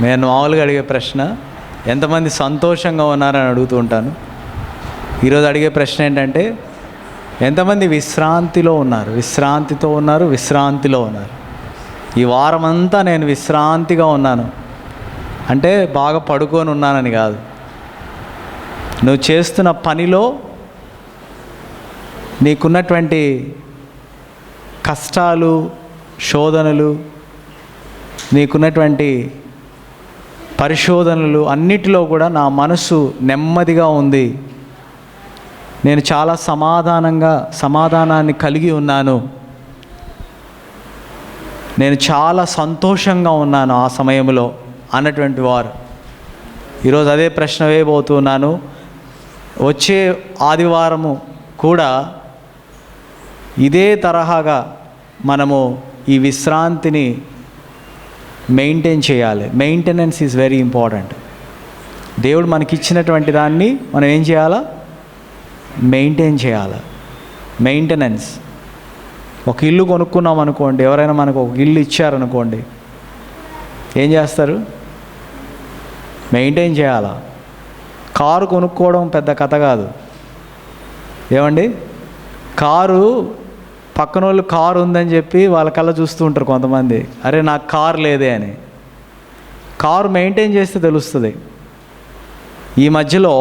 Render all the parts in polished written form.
నేను మామూలుగా అడిగే ప్రశ్న, ఎంతమంది సంతోషంగా ఉన్నారని అడుగుతూ ఉంటాను. ఈరోజు అడిగే ప్రశ్న ఏంటంటే, ఎంతమంది విశ్రాంతిలో ఉన్నారు? విశ్రాంతిలో ఉన్నారు. ఈ వారం అంతా నేను విశ్రాంతిగా ఉన్నాను అంటే బాగా పడుకొని ఉన్నానని కాదు. నువ్వు చేస్తున్న పనిలో నీకున్నటువంటి కష్టాలు, శోధనలు, నీకున్నటువంటి పరిశోధనలు అన్నిటిలో కూడా నా మనసు నెమ్మదిగా ఉంది, నేను చాలా సమాధానాన్ని కలిగి ఉన్నాను, నేను చాలా సంతోషంగా ఉన్నాను ఆ సమయంలో అన్నటువంటి వారు ఈరోజు అదే ప్రశ్న వేయబోతున్నాను. వచ్చే ఆదివారము కూడా ఇదే తరహాగా మనము ఈ విశ్రాంతిని మెయింటైన్ చేయాలి. Maintenance is very important. దేవుడు మనకిచ్చినటువంటి దాన్ని మనం ఏం చేయాలా? మెయింటైన్ చేయాలి. మెయింటెనెన్స్. ఒక ఇల్లు కొనుక్కున్నాం అనుకోండి, ఎవరైనా మనకు ఒక ఇల్లు ఇచ్చారనుకోండి, ఏం చేస్తారు? మెయింటైన్ చేయాలా. కారు కొనుక్కోవడం పెద్ద కథ కాదు. ఏమండి, కారు పక్కన వాళ్ళు కారు ఉందని చెప్పి వాళ్ళ కళ్ళ చూస్తూ ఉంటారు కొంతమంది, అరే నాకు కారు లేదే అని. కారు మెయింటైన్ చేస్తే తెలుస్తుంది. ఈ మధ్యలో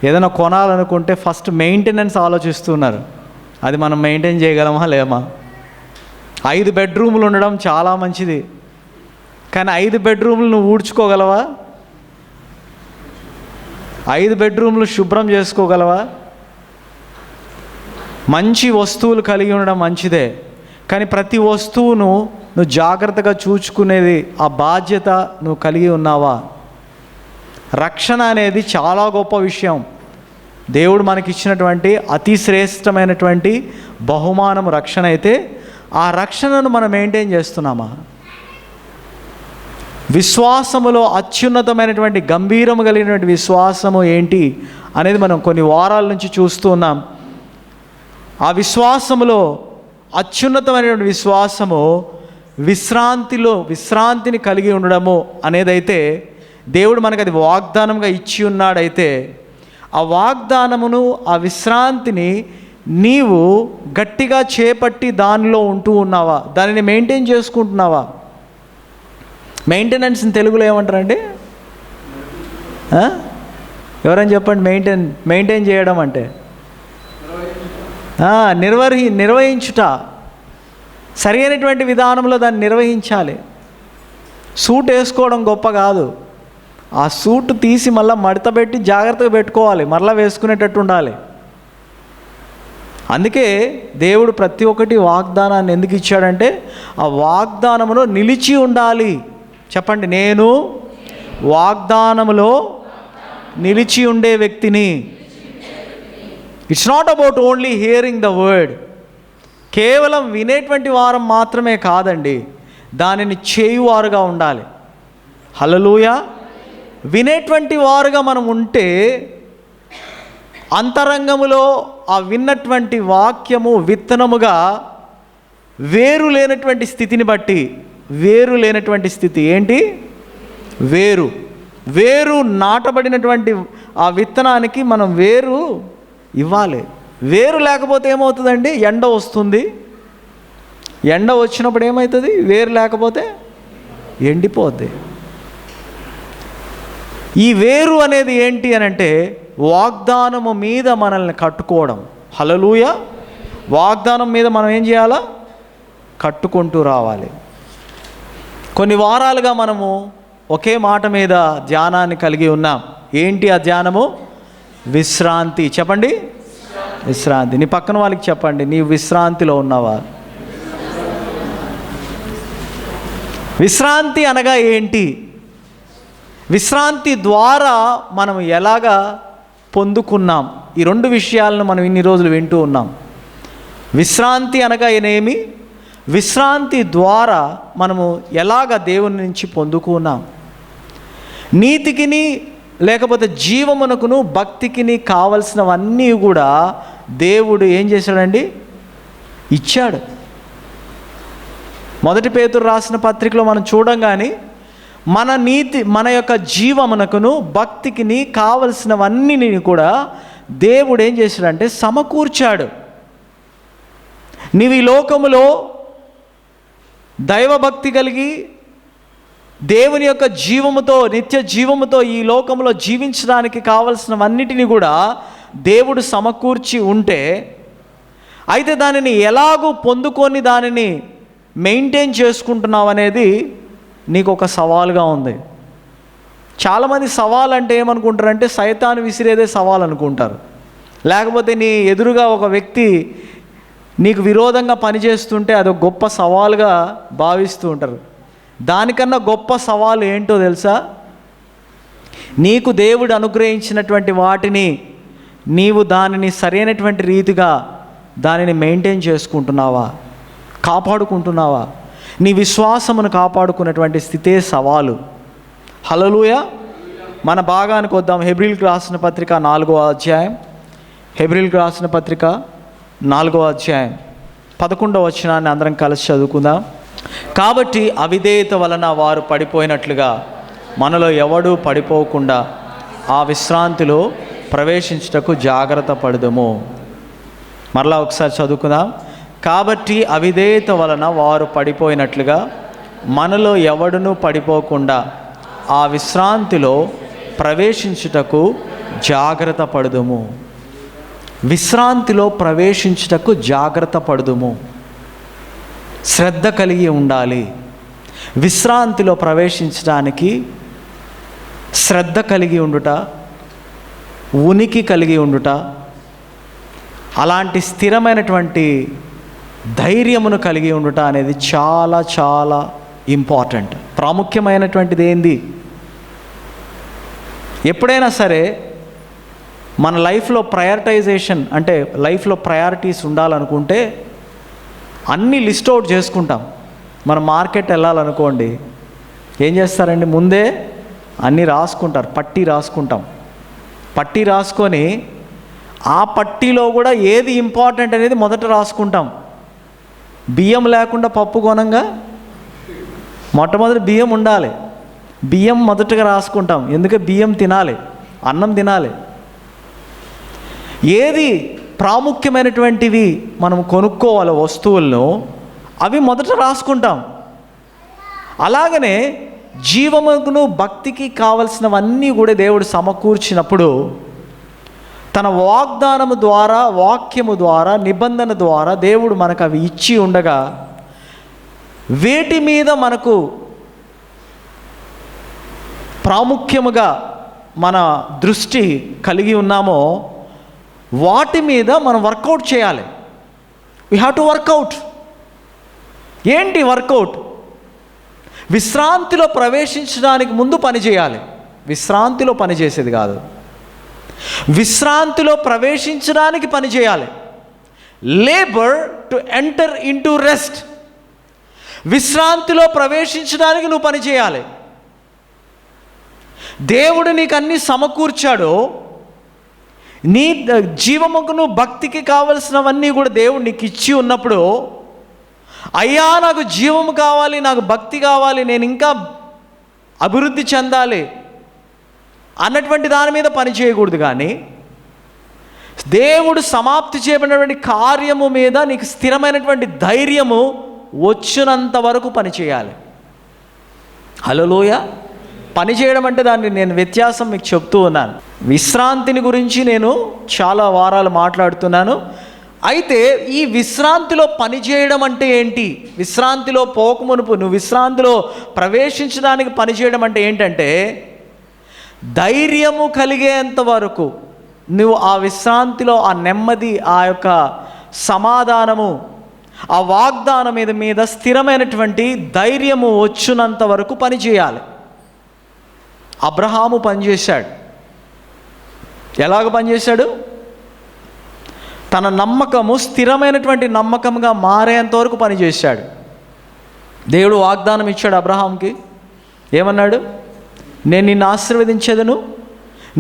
ఏదైనా కొనాలనుకుంటే ఫస్ట్ మెయింటెనెన్స్ ఆలోచిస్తున్నారు. అది మనం మెయింటైన్ చేయగలమా లేమా? 5 బెడ్రూములు ఉండడం చాలా మంచిది, కానీ 5 బెడ్రూములు నువ్వు ఊడ్చుకోగలవా? 5 బెడ్రూములు శుభ్రం చేసుకోగలవా? మంచి వస్తువులు కలిగి ఉండడం మంచిదే, కానీ ప్రతి వస్తువును నువ్వు జాగ్రత్తగా చూచుకునేది ఆ బాధ్యత నువ్వు కలిగి ఉన్నావా? రక్షణ అనేది చాలా గొప్ప విషయం. దేవుడు మనకిచ్చినటువంటి అతి శ్రేష్టమైనటువంటి బహుమానం రక్షణ అయితే, ఆ రక్షణను మనం మెయింటైన్ చేస్తున్నామా? విశ్వాసములో అత్యున్నతమైనటువంటి గంభీరము కలిగినటువంటి విశ్వాసము ఏంటి అనేది మనం కొన్ని వారాల నుంచి చూస్తూ ఉన్నాం. ఆ విశ్వాసములో అత్యున్నతమైనటువంటి విశ్వాసము విశ్రాంతిని కలిగి ఉండడము అనేదైతే దేవుడు మనకు అది వాగ్దానంగా ఇచ్చి ఉన్నాడైతే, ఆ వాగ్దానమును, ఆ విశ్రాంతిని నీవు గట్టిగా చేపట్టి దానిలో ఉంటూ ఉన్నావా? దానిని మెయింటైన్ చేసుకుంటున్నావా? మెయింటెనెన్స్ని తెలుగులో ఏమంటారండి? ఎవరైనా చెప్పండి. మెయింటైన్ చేయడం అంటే నిర్వహించుట. సరి అయినటువంటి విధానంలో దాన్ని నిర్వహించాలి. సూట్ వేసుకోవడం గొప్ప కాదు, ఆ సూట్ తీసి మళ్ళీ మడత పెట్టి జాగ్రత్తగా పెట్టుకోవాలి, మరలా వేసుకునేటట్టు ఉండాలి. అందుకే దేవుడు ప్రతి ఒక్కటి వాగ్దానాన్ని ఎందుకు ఇచ్చాడంటే, ఆ వాగ్దానములో నిలిచి ఉండాలి. చెప్పండి, నేను వాగ్దానములో నిలిచి ఉండే వ్యక్తిని. It's not about only hearing the word. కేవలం వినేటువంటి వారం మాత్రమే కాదండి, దానిని చేయువారుగా ఉండాలి. హల్లెలూయా. వినేటువంటి వారుగా మనం ఉంటే అంతరంగములో ఆ విన్నటువంటి వాక్యము విత్తనముగా వేరు లేనటువంటి స్థితిని బట్టి, వేరు లేనటువంటి స్థితి ఏంటి? వేరు నాటబడినటువంటి ఆ విత్తనానికి మనం వేరు ఇవ్వాలి. వేరు లేకపోతే ఏమవుతుందండి? ఎండ వస్తుంది. ఎండ వచ్చినప్పుడు ఏమవుతుంది? వేరు లేకపోతే ఎండిపోద్ది. ఈ వేరు అనేది ఏంటి అని అంటే, వాగ్దానము మీద మనల్ని కట్టుకోవడం. హల్లెలూయా. వాగ్దానం మీద మనం ఏం చేయాలా? కట్టుకుంటూ రావాలి. కొన్ని వారాలుగా మనము ఒకే మాట మీద ధ్యానాన్ని కలిగి ఉన్నాం. ఏంటి ఆ ధ్యానము? విశ్రాంతి. చెప్పండి, విశ్రాంతి. నీ పక్కన వాళ్ళకి చెప్పండి, నీ విశ్రాంతిలో ఉన్నావా? విశ్రాంతి అనగా ఏంటి? విశ్రాంతి ద్వారా మనం ఎలాగా పొందుకున్నాం? ఈ 2 విషయాలను మనం ఇన్ని రోజులు వింటూ ఉన్నాం. విశ్రాంతి అనగా ఏమి? విశ్రాంతి ద్వారా మనము ఎలాగ దేవుని నుంచి పొందుకున్నాం? నీతికిని లేకపోతే జీవమునకును భక్తికిని కావలసినవన్నీ కూడా దేవుడు ఏం చేశాడండి? ఇచ్చాడు. 1 పేతురు రాసిన పత్రికలో మనం చూడంగానే మన నీతి, మన యొక్క జీవమునకును భక్తికిని కావలసినవన్నీ కూడా దేవుడు ఏం చేశాడంటే సమకూర్చాడు. నీవు ఈ లోకములో దైవభక్తి కలిగి దేవుని యొక్క జీవముతో, నిత్య జీవముతో ఈ లోకంలో జీవించడానికి కావలసినవన్నిటిని కూడా దేవుడు సమకూర్చి ఉంటే, అయితే దానిని ఎలాగూ పొందుకొని దానిని మెయింటైన్ చేసుకుంటున్నావు అనేది నీకు ఒక సవాలుగా ఉంది. చాలామంది సవాల్ అంటే ఏమనుకుంటారంటే సైతాను విసిరేదే సవాల్ అనుకుంటారు. లేకపోతే నీ ఎదురుగా ఒక వ్యక్తి నీకు విరోధంగా పనిచేస్తుంటే అదొక గొప్ప సవాలుగా భావిస్తూ ఉంటారు. దానికన్నా గొప్ప సవాలు ఏంటో తెలుసా? నీకు దేవుడు అనుగ్రహించినటువంటి వాటిని నీవు దానిని సరైనటువంటి రీతిగా దానిని మెయింటైన్ చేసుకుంటున్నావా, కాపాడుకుంటున్నావా? నీ విశ్వాసమును కాపాడుకున్నటువంటి స్థితే సవాలు. హల్లెలూయా. మన భాగానికి వద్దాం. హెబ్రీయులకు రాసిన పత్రిక 4వ అధ్యాయం, హెబ్రీయులకు రాసిన పత్రిక 4వ అధ్యాయం 11వ వచనాన్ని అందరం కలిసి చదువుకుందాం. కాబట్టి అవిధేయత వలన వారు పడిపోయినట్లుగా మనలో ఎవడూ పడిపోకుండా ఆ విశ్రాంతిలో ప్రవేశించుటకు జాగ్రత్త పడదుము. మరలా ఒకసారి చదువుకుందాం. కాబట్టి అవిధేయత వలన వారు పడిపోయినట్లుగా మనలో ఎవడునూ పడిపోకుండా ఆ విశ్రాంతిలో ప్రవేశించుటకు జాగ్రత్త పడదుము. విశ్రాంతిలో ప్రవేశించుటకు జాగ్రత్త పడదుము. శ్రద్ధ కలిగి ఉండాలి. విశ్రాంతిలో ప్రవేశించడానికి శ్రద్ధ కలిగి ఉండుట, ఉనికి కలిగి ఉండుట, అలాంటి స్థిరమైనటువంటి ధైర్యమును కలిగి ఉండుట అనేది చాలా చాలా ఇంపార్టెంట్, ప్రాముఖ్యమైనటువంటిది. ఏంది? ఎప్పుడైనా సరే మన లైఫ్లో ప్రయారిటైజేషన్ అంటే లైఫ్లో ప్రయారిటీస్ ఉండాలనుకుంటే అన్నీ లిస్ట్ అవుట్ చేసుకుంటాం. మనం మార్కెట్ వెళ్ళాలనుకోండి, ఏం చేస్తారండి? ముందే అన్నీ రాసుకుంటారు, పట్టీ రాసుకుంటాం. పట్టీ రాసుకొని ఆ పట్టీలో కూడా ఏది ఇంపార్టెంట్ అనేది మొదట రాసుకుంటాం. బియ్యం లేకుండా పప్పు కొనంగా మొట్టమొదటి బియ్యం ఉండాలి. బియ్యం మొదటగా రాసుకుంటాం, ఎందుకంటే బియ్యం తినాలి, అన్నం తినాలి. ఏది ప్రాముఖ్యమైనటువంటివి మనం కొనుక్కోవాలి వస్తువులను, అవి మొదట రాసుకుంటాం. అలాగనే జీవమును భక్తికి కావలసినవన్నీ కూడా దేవుడు సమకూర్చినప్పుడు తన వాగ్దానము ద్వారా, వాక్యము ద్వారా, నిబంధన ద్వారా దేవుడు మనకు అవి ఇచ్చి ఉండగా, వేటి మీద మనకు ప్రాముఖ్యముగా మన దృష్టి కలిగి ఉన్నామో వాటి మీద మనం వర్కౌట్ చేయాలి. We have to workout. ఏంటి వర్కౌట్? విశ్రాంతిలో ప్రవేశించడానికి ముందు పని చేయాలి. విశ్రాంతిలో పని చేసేది కాదు, విశ్రాంతిలో ప్రవేశించడానికి పని చేయాలి. Labour to enter into rest. విశ్రాంతిలో ప్రవేశించడానికి నువ్వు పని చేయాలి. దేవుడు నీకు అన్నీ సమకూర్చాడు. నీ జీవముకును భక్తికి కావలసినవన్నీ కూడా దేవుడు నీకు ఇచ్చి ఉన్నప్పుడు, అయ్యా నాకు జీవము కావాలి, నాకు భక్తి కావాలి, నేను ఇంకా అభివృద్ధి చెందాలి అన్నటువంటి దాని మీద పని చేయకూడదు. కానీ దేవుడు సమాప్తి చేయబడినటువంటి కార్యము మీద నీకు స్థిరమైనటువంటి ధైర్యము వచ్చినంత వరకు పని చేయాలి. హల్లెలూయా. పని చేయడం అంటే దాన్ని నేను వ్యత్యాసం మీకు చెప్తూ ఉన్నాను. విశ్రాంతిని గురించి నేను చాలా వారాలు మాట్లాడుతున్నాను. అయితే ఈ విశ్రాంతిలో పని చేయడం అంటే ఏంటి? విశ్రాంతిలో పోకమునుపు నువ్వు విశ్రాంతిలో ప్రవేశించడానికి పని చేయడం అంటే ఏంటంటే, ధైర్యము కలిగేంత వరకు నువ్వు ఆ విశ్రాంతిలో ఆ నెమ్మది, ఆ యొక్క సమాధానము, ఆ వాగ్దానం మీద స్థిరమైనటువంటి ధైర్యము వచ్చినంత వరకు పని చేయాలి. అబ్రహాము పనిచేశాడు. ఎలాగ పనిచేశాడు? తన నమ్మకము స్థిరమైనటువంటి నమ్మకంగా మారేంత వరకు పనిచేశాడు. దేవుడు వాగ్దానం ఇచ్చాడు అబ్రహాంకి. ఏమన్నాడు? నేను నిన్ను ఆశీర్వదించేదను,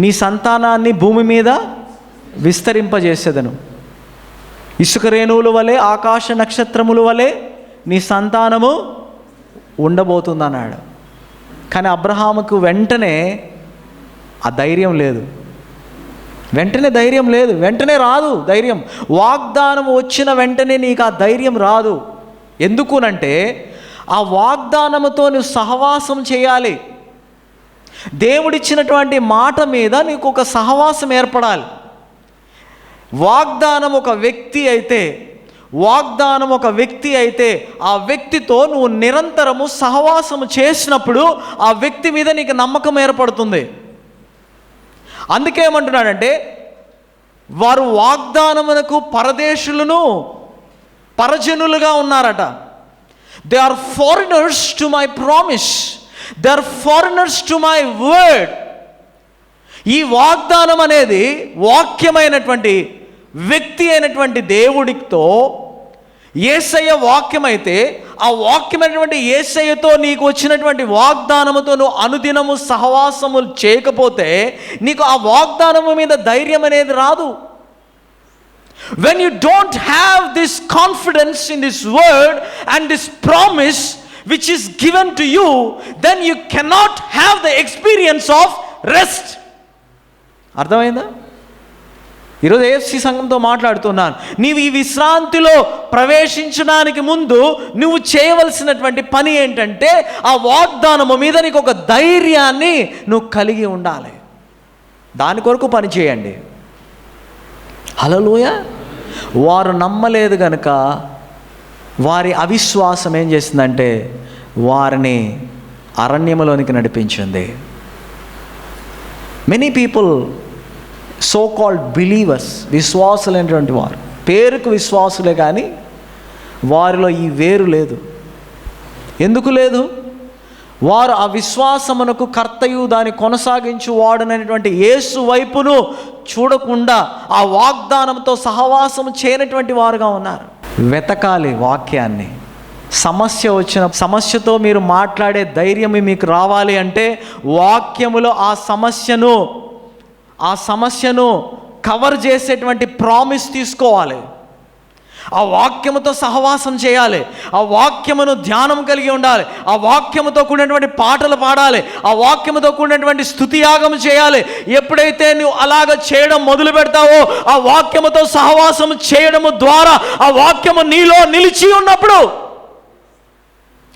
నీ సంతానాన్ని భూమి మీద విస్తరింపజేసేదను, ఇసుక రేణువుల వలె, ఆకాశ నక్షత్రముల వలె నీ సంతానము ఉండబోతుందన్నాడు. కానీ అబ్రహాముకు వెంటనే ఆ ధైర్యం లేదు, వెంటనే రాదు ధైర్యం. వాగ్దానం వచ్చిన వెంటనే నీకు ఆ ధైర్యం రాదు. ఎందుకునంటే ఆ వాగ్దానముతో నువ్వు సహవాసం చేయాలి. దేవుడిచ్చినటువంటి మాట మీద నీకు ఒక సహవాసం ఏర్పడాలి. వాగ్దానం ఒక వ్యక్తి అయితే ఆ వ్యక్తితో నువ్వు నిరంతరము సహవాసము చేసినప్పుడు ఆ వ్యక్తి మీద నీకు నమ్మకం ఏర్పడుతుంది. అందుకే ఏమంటున్నాడంటే, వారు వాగ్దానమునకు పరదేశులను పరజనులుగా ఉన్నారట. They are foreigners to my promise, they are foreigners to my word. ఈ వాగ్దానం అనేది వాక్యమైనటువంటి వ్యక్తి అయినటువంటి దేవుడితో యేసయ్య వాక్యం అయితే, ఆ వాక్యమైనటువంటి యేసయ్యతో నీకు వచ్చినటువంటి వాగ్దానముతో నువ్వు అనుదినము సహవాసము చేయకపోతే నీకు ఆ వాగ్దానము మీద ధైర్యం అనేది రాదు. When you don't have this confidence in this word and this promise which is given to you, then you cannot have the experience of rest. అర్థమైందా? ఈరోజు ఏఎఫ్సి సంఘంతో మాట్లాడుతున్నాను. నీవు ఈ విశ్రాంతిలో ప్రవేశించడానికి ముందు నువ్వు చేయవలసినటువంటి పని ఏంటంటే, ఆ వాగ్దానము మీద నీకు ఒక ధైర్యాన్ని నువ్వు కలిగి ఉండాలి. దాని కొరకు పని చేయండి. హల్లెలూయా. వారు నమ్మలేదు కనుక వారి అవిశ్వాసం ఏం చేసిందంటే వారిని అరణ్యములోనికి నడిపించింది. Many people, so called believers, విశ్వాసులైనటువంటి వారు, పేరుకు విశ్వాసులే కానీ వారిలో ఈ వేరు లేదు. ఎందుకు లేదు? వారు ఆ విశ్వాసమునకు కర్తయు దాన్ని కొనసాగించు వాడనటువంటి యేసు వైపును చూడకుండా ఆ వాగ్దానంతో సహవాసం చేయనటువంటి వారుగా ఉన్నారు. వెతకాలి వాక్యాన్ని. సమస్యతో మీరు మాట్లాడే ధైర్యం మీకు రావాలి అంటే వాక్యములో ఆ సమస్యను కవర్ చేసేటువంటి ప్రామిస్ తీసుకోవాలి. ఆ వాక్యముతో సహవాసం చేయాలి. ఆ వాక్యమును ధ్యానం కలిగి ఉండాలి. ఆ వాక్యముతో కూడినటువంటి పాటలు పాడాలి. ఆ వాక్యముతో కూడినటువంటి స్తుతియాగం చేయాలి. ఎప్పుడైతే నువ్వు అలాగ చేయడం మొదలు పెడతావో, ఆ వాక్యముతో సహవాసం చేయడము ద్వారా ఆ వాక్యము నీలో నిలిచి ఉన్నప్పుడు,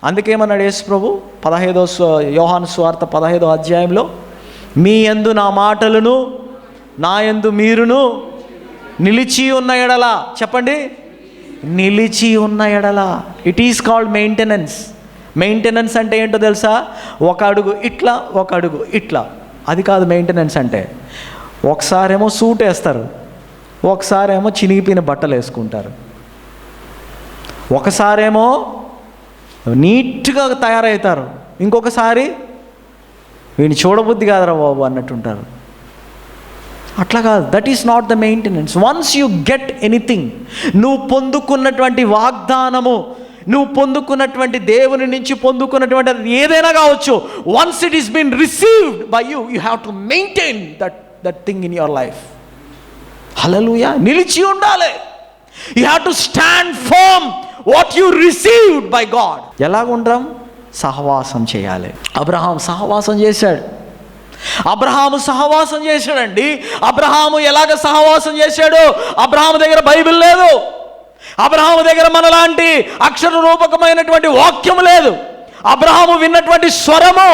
అందుకేమన్నాడు యేసు ప్రభు యోహాను సువార్త 15వ అధ్యాయంలో, మీ యందు నా మాటలను నా యందు మీరును నిలిచి ఉన్న ఎడల, చెప్పండి, నిలిచి ఉన్న ఎడల. ఇట్ ఈస్ కాల్డ్ మెయింటెనెన్స్ అంటే ఏంటో తెలుసా? ఒక అడుగు ఇట్లా, ఒక అడుగు ఇట్లా. అది కాదు మెయింటెనెన్స్ అంటే. ఒకసారేమో సూట్ వేస్తారు, ఒకసారేమో చినిగిపోయిన బట్టలు వేసుకుంటారు, ఒకసారేమో నీట్గా తయారవుతారు, ఇంకొకసారి వీడిని చూడబుద్ధి కాదురా బాబు అన్నట్టుంటారు. అట్లా కాదు. That is not the maintenance. Once you get anything, నువ్వు పొందుకున్నటువంటి వాగ్దానము, నువ్వు పొందుకున్నటువంటి దేవుని నుంచి పొందుకున్నటువంటి ఏదైనా కావచ్చు, once it is been received by you, you have to maintain that thing in your life. హల్లెలూయా. నిలిచి ఉండాలి. You have to stand firm what you received by God. ఎలాగుంటాం? సహవాసం చేయాలి. అబ్రహాం సహవాసం చేశాడు. చేశాడండి. అబ్రహాము ఎలాగ సహవాసం చేశాడు? అబ్రహాము దగ్గర బైబిల్ లేదు, అబ్రహాము దగ్గర మనలాంటి అక్షర రూపకమైనటువంటి వాక్యం లేదు. అబ్రహాము విన్నటువంటి స్వరము,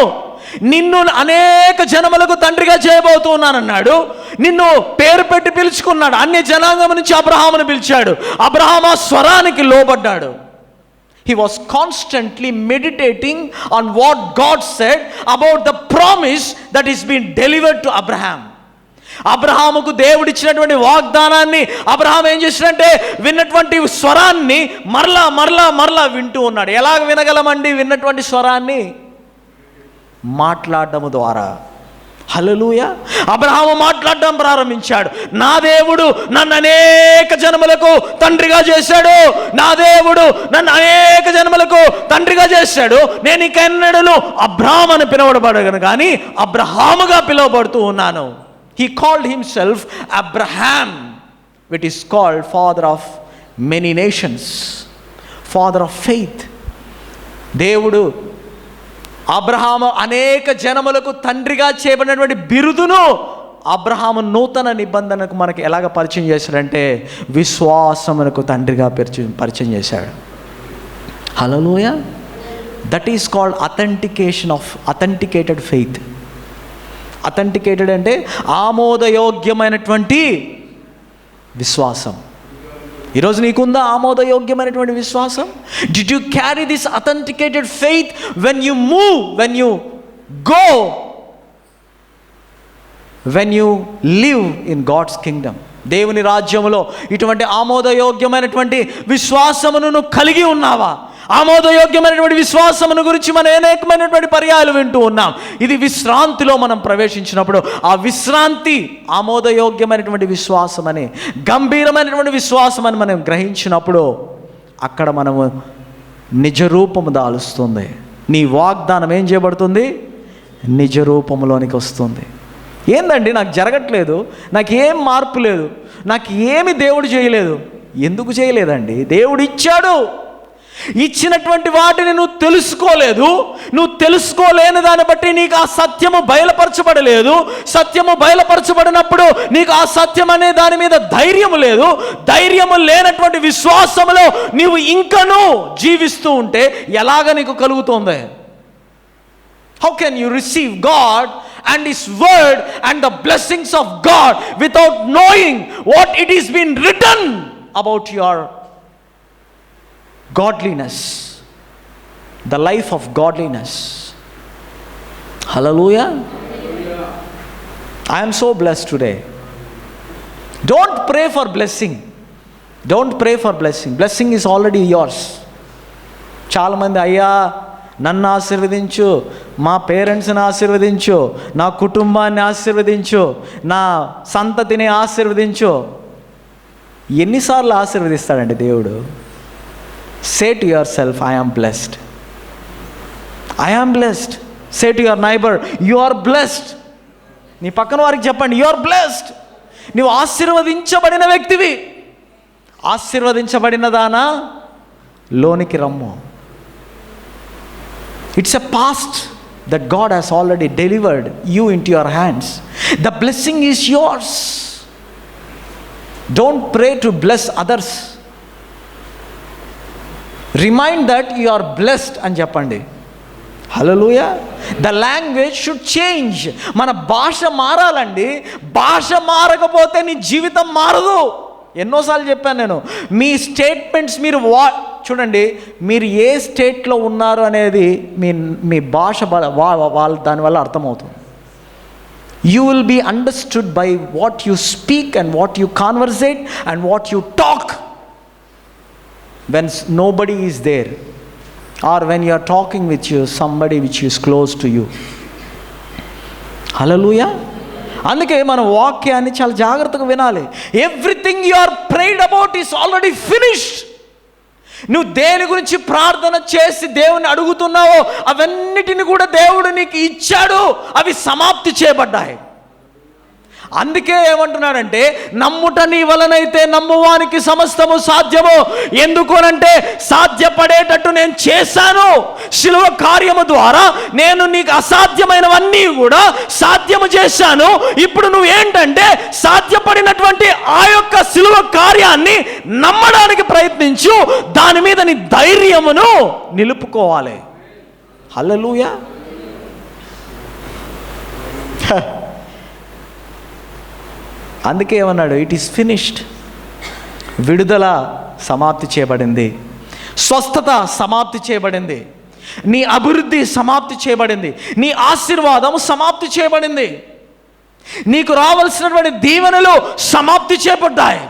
నిన్ను అనేక జనములకు తండ్రిగా చేయబోతున్నానన్నాడు. నిన్ను పేరు పెట్టి పిలుచుకున్నాడు. అన్య జనాంగం నుంచి అబ్రహామును పిలిచాడు. అబ్రహాము ఆ స్వరానికి లోబడ్డాడు. He was constantly meditating on what God said about the promise that is being delivered to Abraham. అబ్రహాముకు దేవుడిచ్చినటువంటి వాగ్దానాన్ని అబ్రహాం ఏం చేసినంటే విన్నటువంటి స్వరాన్ని మరలా వింటూ ఉన్నాడు. ఎలాగ వినగలమండి విన్నటువంటి స్వరాన్ని? మాట్లాడడం ద్వారా. హల్లెలూయా. అబ్రహాము మాట్లాడడం ప్రారంభించాడు. నా దేవుడు నన్ను అనేక జనములకు తండ్రిగా చేశాడు, నా దేవుడు నన్ను అనేక జనములకు తండ్రిగా చేశాడు. నేను ఇకెన్నడూ అబ్రహాం అని పిలువబడగను కానీ అబ్రహాముగా పిలువబడుతూ ఉన్నాను. He called himself Abraham, which is called father of many nations, father of faith. దేవుడు అబ్రహాము అనేక జనములకు తండ్రిగా చేయబడినటువంటి బిరుదును అబ్రహాము నూతన నిబంధనకు మనకి ఎలాగ పరిచయం చేశాడంటే విశ్వాసమునకు తండ్రిగా పరిచయం చేశాడు. హల్లెలూయా. That is called authenticated faith. Authenticated అంటే ఆమోదయోగ్యమైనటువంటి విశ్వాసం. ఈరోజు నీకుందా ఆమోదయోగ్యమైనటువంటి విశ్వాసం? Did you carry this authenticated faith when you move, when you go, when you live in God's kingdom? దేవుని రాజ్యములో ఇటువంటి ఆమోదయోగ్యమైనటువంటి విశ్వాసమును నువ్వు కలిగి ఉన్నావా? ఆమోదయోగ్యమైనటువంటి విశ్వాసమును గురించి మనం అనేకమైనటువంటి పర్యాయాలు వింటూ ఉన్నాం. ఇది విశ్రాంతిలో మనం ప్రవేశించినప్పుడు ఆ విశ్రాంతి ఆమోదయోగ్యమైనటువంటి విశ్వాసం అని, గంభీరమైనటువంటి విశ్వాసం అని మనం గ్రహించినప్పుడు అక్కడ మనము నిజరూపము దాలుస్తుంది. నీ వాగ్దానం ఏం చేయబడుతుంది? నిజరూపములోనికి వస్తుంది. ఏందండి నాకు జరగట్లేదు, నాకు ఏం మార్పు లేదు, నాకు ఏమి దేవుడు చేయలేదు. ఎందుకు చేయలేదండి? దేవుడు ఇచ్చాడు. ఇచ్చినటువంటి వాటిని నువ్వు తెలుసుకోలేదు. నువ్వు తెలుసుకోలేని దాన్ని బట్టి నీకు ఆ సత్యము బయలుపరచబడలేదు. సత్యము బయలుపరచబడినప్పుడు నీకు ఆ సత్యం అనే దాని మీద ధైర్యము లేదు. ధైర్యము లేనటువంటి విశ్వాసములో నీవు ఇంకనూ జీవిస్తూ ఉంటే ఎలాగ నీకు కలుగుతుంది? How can you receive God and His word and the blessings of God without knowing what it is been written about your godliness, the life of godliness? Hallelujah. I am so blessed today. Don't pray for blessing. Don't pray for blessing. Blessing is already yours. చాలా మంది అయ్యా నన్ను ఆశీర్వదించు, మా పేరెంట్స్ని ఆశీర్వదించు, నా కుటుంబాన్ని ఆశీర్వదించు, నా సంతతిని ఆశీర్వదించు. ఎన్నిసార్లు ఆశీర్వదిస్తాడండి దేవుడు? Say to yourself, I am blessed. I am blessed. Say to your neighbor, you are blessed. నీ పక్కన వారికి చెప్పండి, you are blessed. నీవు ఆశీర్వదించబడిన వ్యక్తివి. ఆశీర్వదించబడిన దానా లోనికి రమ్ము. It's a past that God has already delivered you into your hands. The blessing is yours. Don't pray to bless others. Remind that you are blessed అని చెప్పండి. హల్లెలూయా. The language should change. మన భాష మారాలండి. భాష మారకపోతే నీ జీవితం మారదు. ఎన్నోసార్లు చెప్పాను నేను. మీ స్టేట్మెంట్స్ మీరు చూడండి, మీరు ఏ స్టేట్లో ఉన్నారు అనేది మీ భాష వాళ్ళ దానివల్ల అర్థమవుతుంది. You will be understood by what you speak and what you conversate and what you talk when nobody is there, or when you are talking with somebody which is close to you. Hallelujah. అందుకే మన వాక్యాన్ని చాలా జాగ్రత్తగా వినాలి. Everything you are prayed about is already finished. నువ్వు దేని గురించి ప్రార్థన చేసి దేవుని అడుగుతున్నావో అవన్నిటిని కూడా దేవుడు నీకు ఇచ్చాడు. అవి సమాప్తి చేయబడ్డాయి. అందుకే ఏమంటున్నాడంటే, నమ్ముట నీ వలనైతే నమ్మువానికి సమస్తము సాధ్యము. ఎందుకు అనంటే, సాధ్యపడేటట్టు నేను చేశాను. శిలువ కార్యము ద్వారా నేను నీకు అసాధ్యమైనవన్నీ కూడా సాధ్యము చేశాను. ఇప్పుడు నువ్వు ఏంటంటే సాధ్యపడినటువంటి ఆ యొక్క శిలువ కార్యాన్ని నమ్మడానికి ప్రయత్నించు. దాని మీద నీ ధైర్యమును నిలుపుకోవాలి. హల్లెలూయా. అందుకే ఏమన్నాడు? It is finished. విడుదల సమాప్తి చేయబడింది. స్వస్థత సమాప్తి చేయబడింది. నీ అభివృద్ధి సమాప్తి చేయబడింది. నీ ఆశీర్వాదం సమాప్తి చేయబడింది. నీకు రావాల్సినటువంటి దీవెనలు సమాప్తి చేయబడ్డాయి.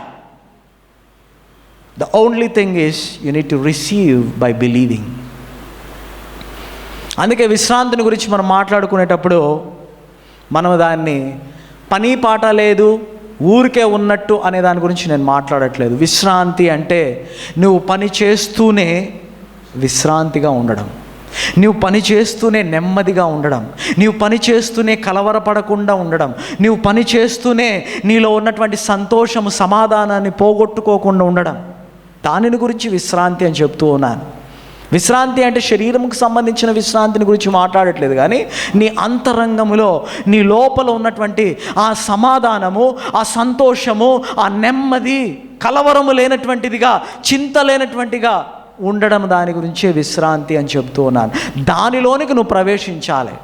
The only thing is you need to receive by believing. అందుకే విశ్రాంతిని గురించి మనం మాట్లాడుకునేటప్పుడు మనం దాన్ని పని పాట లేదు, ఊరికే ఉన్నట్టు అనే దాని గురించి నేను మాట్లాడట్లేదు. విశ్రాంతి అంటే నువ్వు పని చేస్తూనే విశ్రాంతిగా ఉండడం, నువ్వు పని చేస్తూనే నెమ్మదిగా ఉండడం, నీవు పని చేస్తూనే కలవరపడకుండా ఉండడం, నీవు పని చేస్తూనే నీలో ఉన్నటువంటి సంతోషము సమాధానాన్ని పోగొట్టుకోకుండా ఉండడం. దానిని గురించి విశ్రాంతి అని చెప్తూ ఉన్నాను. విశ్రాంతి అంటే శరీరంకు సంబంధించిన విశ్రాంతిని గురించి మాట్లాడట్లేదు, కానీ నీ అంతరంగములో నీ లోపల ఉన్నటువంటి ఆ సమాధానము, ఆ సంతోషము, ఆ నెమ్మది, కలవరము లేనటువంటిదిగా, చింత లేనటువంటిగా ఉండడం, దాని గురించే విశ్రాంతి అని చెప్తూ ఉన్నాను. దానిలోనికి నువ్వు ప్రవేశించాలి.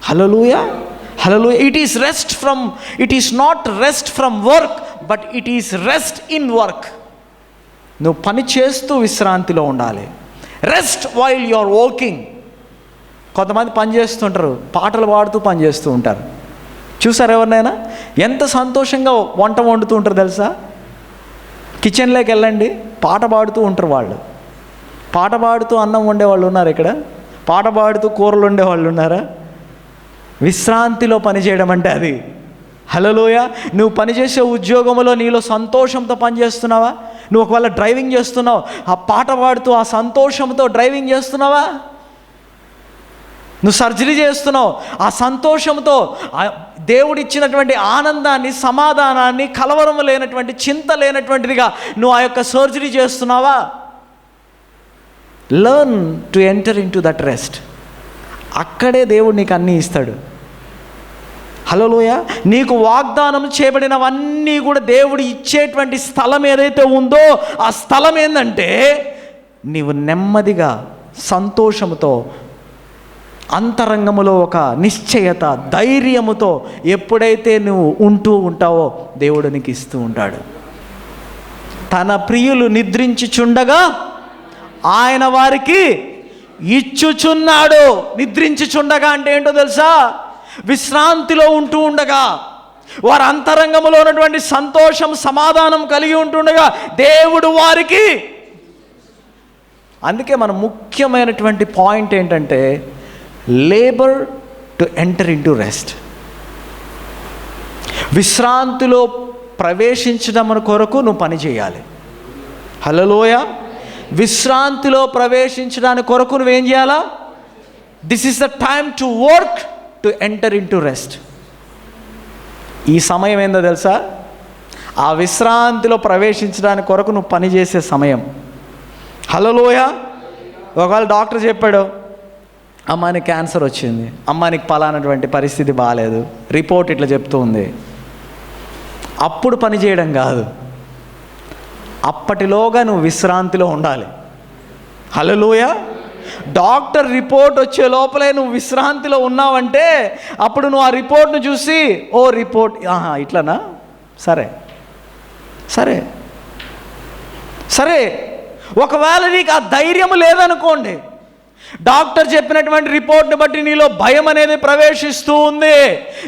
హల్లెలూయా, హల్లెలూయా. It is not rest from work, but it is rest in work. నువ్వు పని చేస్తూ విశ్రాంతిలో ఉండాలి. Rest while you are working. కొంతమంది పని చేస్తుంటారు, పాటలు పాడుతూ పని చేస్తూ ఉంటారు. చూసారు ఎవరినైనా? ఎంత సంతోషంగా వంట వండుతూ ఉంటారు తెలుసా? కిచెన్లోకి వెళ్ళండి, పాట పాడుతూ ఉంటారు వాళ్ళు. పాట పాడుతూ అన్నం వండేవాళ్ళు ఉన్నారు ఇక్కడ? పాట పాడుతూ కూరలు వండేవాళ్ళు ఉన్నారా? విశ్రాంతిలో పనిచేయడం అంటే అది. హల్లెలూయా. నువ్వు పనిచేసే ఉద్యోగంలో నీలో సంతోషంతో పనిచేస్తున్నావా? నువ్వు ఒకవేళ డ్రైవింగ్ చేస్తున్నావు, ఆ పాట పాడుతూ ఆ సంతోషంతో డ్రైవింగ్ చేస్తున్నావా? నువ్వు సర్జరీ చేస్తున్నావు, ఆ సంతోషంతో, దేవుడిచ్చినటువంటి ఆనందాన్ని, సమాధానాన్ని, కలవరం లేనటువంటి, చింత లేనటువంటిదిగా నువ్వు ఆ యొక్క సర్జరీ చేస్తున్నావా? Learn to enter in to that rest. అక్కడే దేవుడు నీకు అన్నీ ఇస్తాడు. హల్లెలూయా. నీకు వాగ్దానం చేయబడినవన్నీ కూడా దేవుడు ఇచ్చేటువంటి స్థలం ఏదైతే ఉందో, ఆ స్థలం ఏంటంటే నీవు నెమ్మదిగా, సంతోషముతో, అంతరంగములో ఒక నిశ్చయత, ధైర్యముతో ఎప్పుడైతే నువ్వు ఉంటూ ఉంటావో దేవుడు నీకు ఇస్తూ ఉంటాడు. తన ప్రియులు నిద్రించుచుండగా ఆయన వారికి ఇచ్చుచున్నాడు. నిద్రించుచుండగా అంటే ఏంటో తెలుసా? విశ్రాంతిలో ఉంటూ ఉండగా, వారి అంతరంగంలో ఉన్నటువంటి సంతోషం, సమాధానం కలిగి ఉంటుండగా దేవుడు వారికి. అందుకే మన ముఖ్యమైనటువంటి పాయింట్ ఏంటంటే labour to enter in to rest. విశ్రాంతిలో ప్రవేశించడం కొరకు నువ్వు పని చేయాలి. హల్లెలూయా. విశ్రాంతిలో ప్రవేశించడానికి కొరకు నువ్వేం చేయాలా? This is the time to work to enter in to rest. ఈ సమయం ఏందో తెలుసా? ఆ విశ్రాంతిలో ప్రవేశించడానికి కొరకు నువ్వు పని చేసే సమయం. హల్లెలూయా. ఒకవేళ డాక్టర్ చెప్పాడు, అమ్మానికి క్యాన్సర్ వచ్చింది, అమ్మానికి పలానటువంటి పరిస్థితి బాగాలేదు, రిపోర్ట్ ఇట్లా చెప్తూ ఉంది. అప్పుడు పని చేయడం కాదు, అప్పటిలోగా నువ్వు విశ్రాంతిలో ఉండాలి. హల్లెలూయా. డాక్టర్ రిపోర్ట్ వచ్చే లోపలే నువ్వు విశ్రాంతిలో ఉన్నావంటే అప్పుడు నువ్వు ఆ రిపోర్ట్ను చూసి, ఓ రిపోర్ట్ ఇట్లనా, సరే సరే సరే. ఒకవేళ నీకు ఆ ధైర్యం లేదనుకోండి, డాక్టర్ చెప్పినటువంటి రిపోర్ట్ని బట్టి నీలో భయం అనేది ప్రవేశిస్తూ ఉంది,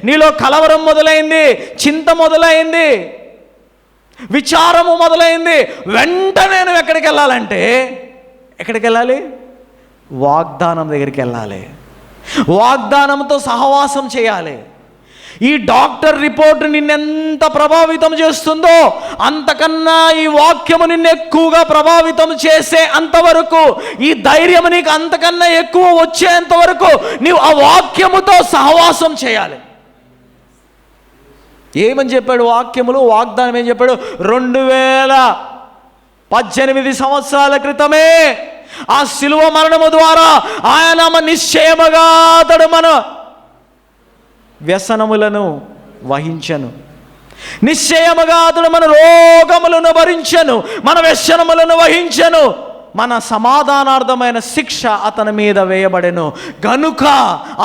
నీలో కలవరం మొదలైంది, చింత మొదలైంది, విచారము మొదలైంది. వెంటనే నువ్వు ఎక్కడికి వెళ్ళాలంటే, ఎక్కడికి వెళ్ళాలి? వాగ్దానం దగ్గరికి వెళ్ళాలి. వాగ్దానంతో సహవాసం చేయాలి. ఈ డాక్టర్ రిపోర్ట్ నిన్నెంత ప్రభావితం చేస్తుందో అంతకన్నా ఈ వాక్యము నిన్ను ఎక్కువగా ప్రభావితం చేసే అంతవరకు, ఈ ధైర్యం నీకు అంతకన్నా ఎక్కువ వచ్చేంత వరకు నీవు ఆ వాక్యముతో సహవాసం చేయాలి. ఏమని చెప్పాడు వాక్యములు? వాగ్దానం ఏం చెప్పాడు? 2018 సంవత్సరాల క్రితమే ఆ శిలువ మరణము ద్వారా ఆయన నిశ్చయముగా అతడు మన వ్యసనములను వహించను, నిశ్చయముగా అతడు మన రోగములను భరించను, మన వ్యసనములను వహించను, మన సమాధానార్థమైన శిక్ష అతని మీద వేయబడెను, గనుక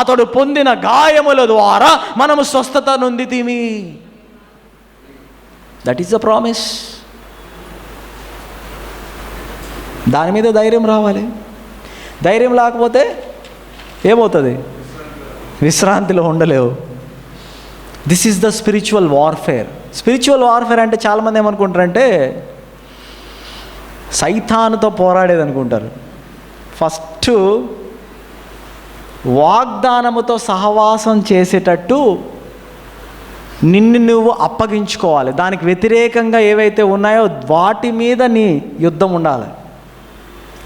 అతడు పొందిన గాయముల ద్వారా మనము స్వస్థత నొందితిమి. That is the promise. దాని మీద ధైర్యం రావాలి. ధైర్యం లేకపోతే ఏమవుతుంది? విశ్రాంతిలో ఉండలేవు. This is the spiritual warfare. Spiritual warfare అంటే చాలామంది ఏమనుకుంటారంటే సైతానుతో పోరాడేది అనుకుంటారు. ఫస్ట్ వాగ్దానముతో సహవాసం చేసేటట్టు నిన్ను నువ్వు అప్పగించుకోవాలి. దానికి వ్యతిరేకంగా ఏవైతే ఉన్నాయో వాటి మీద నీ యుద్ధం ఉండాలి.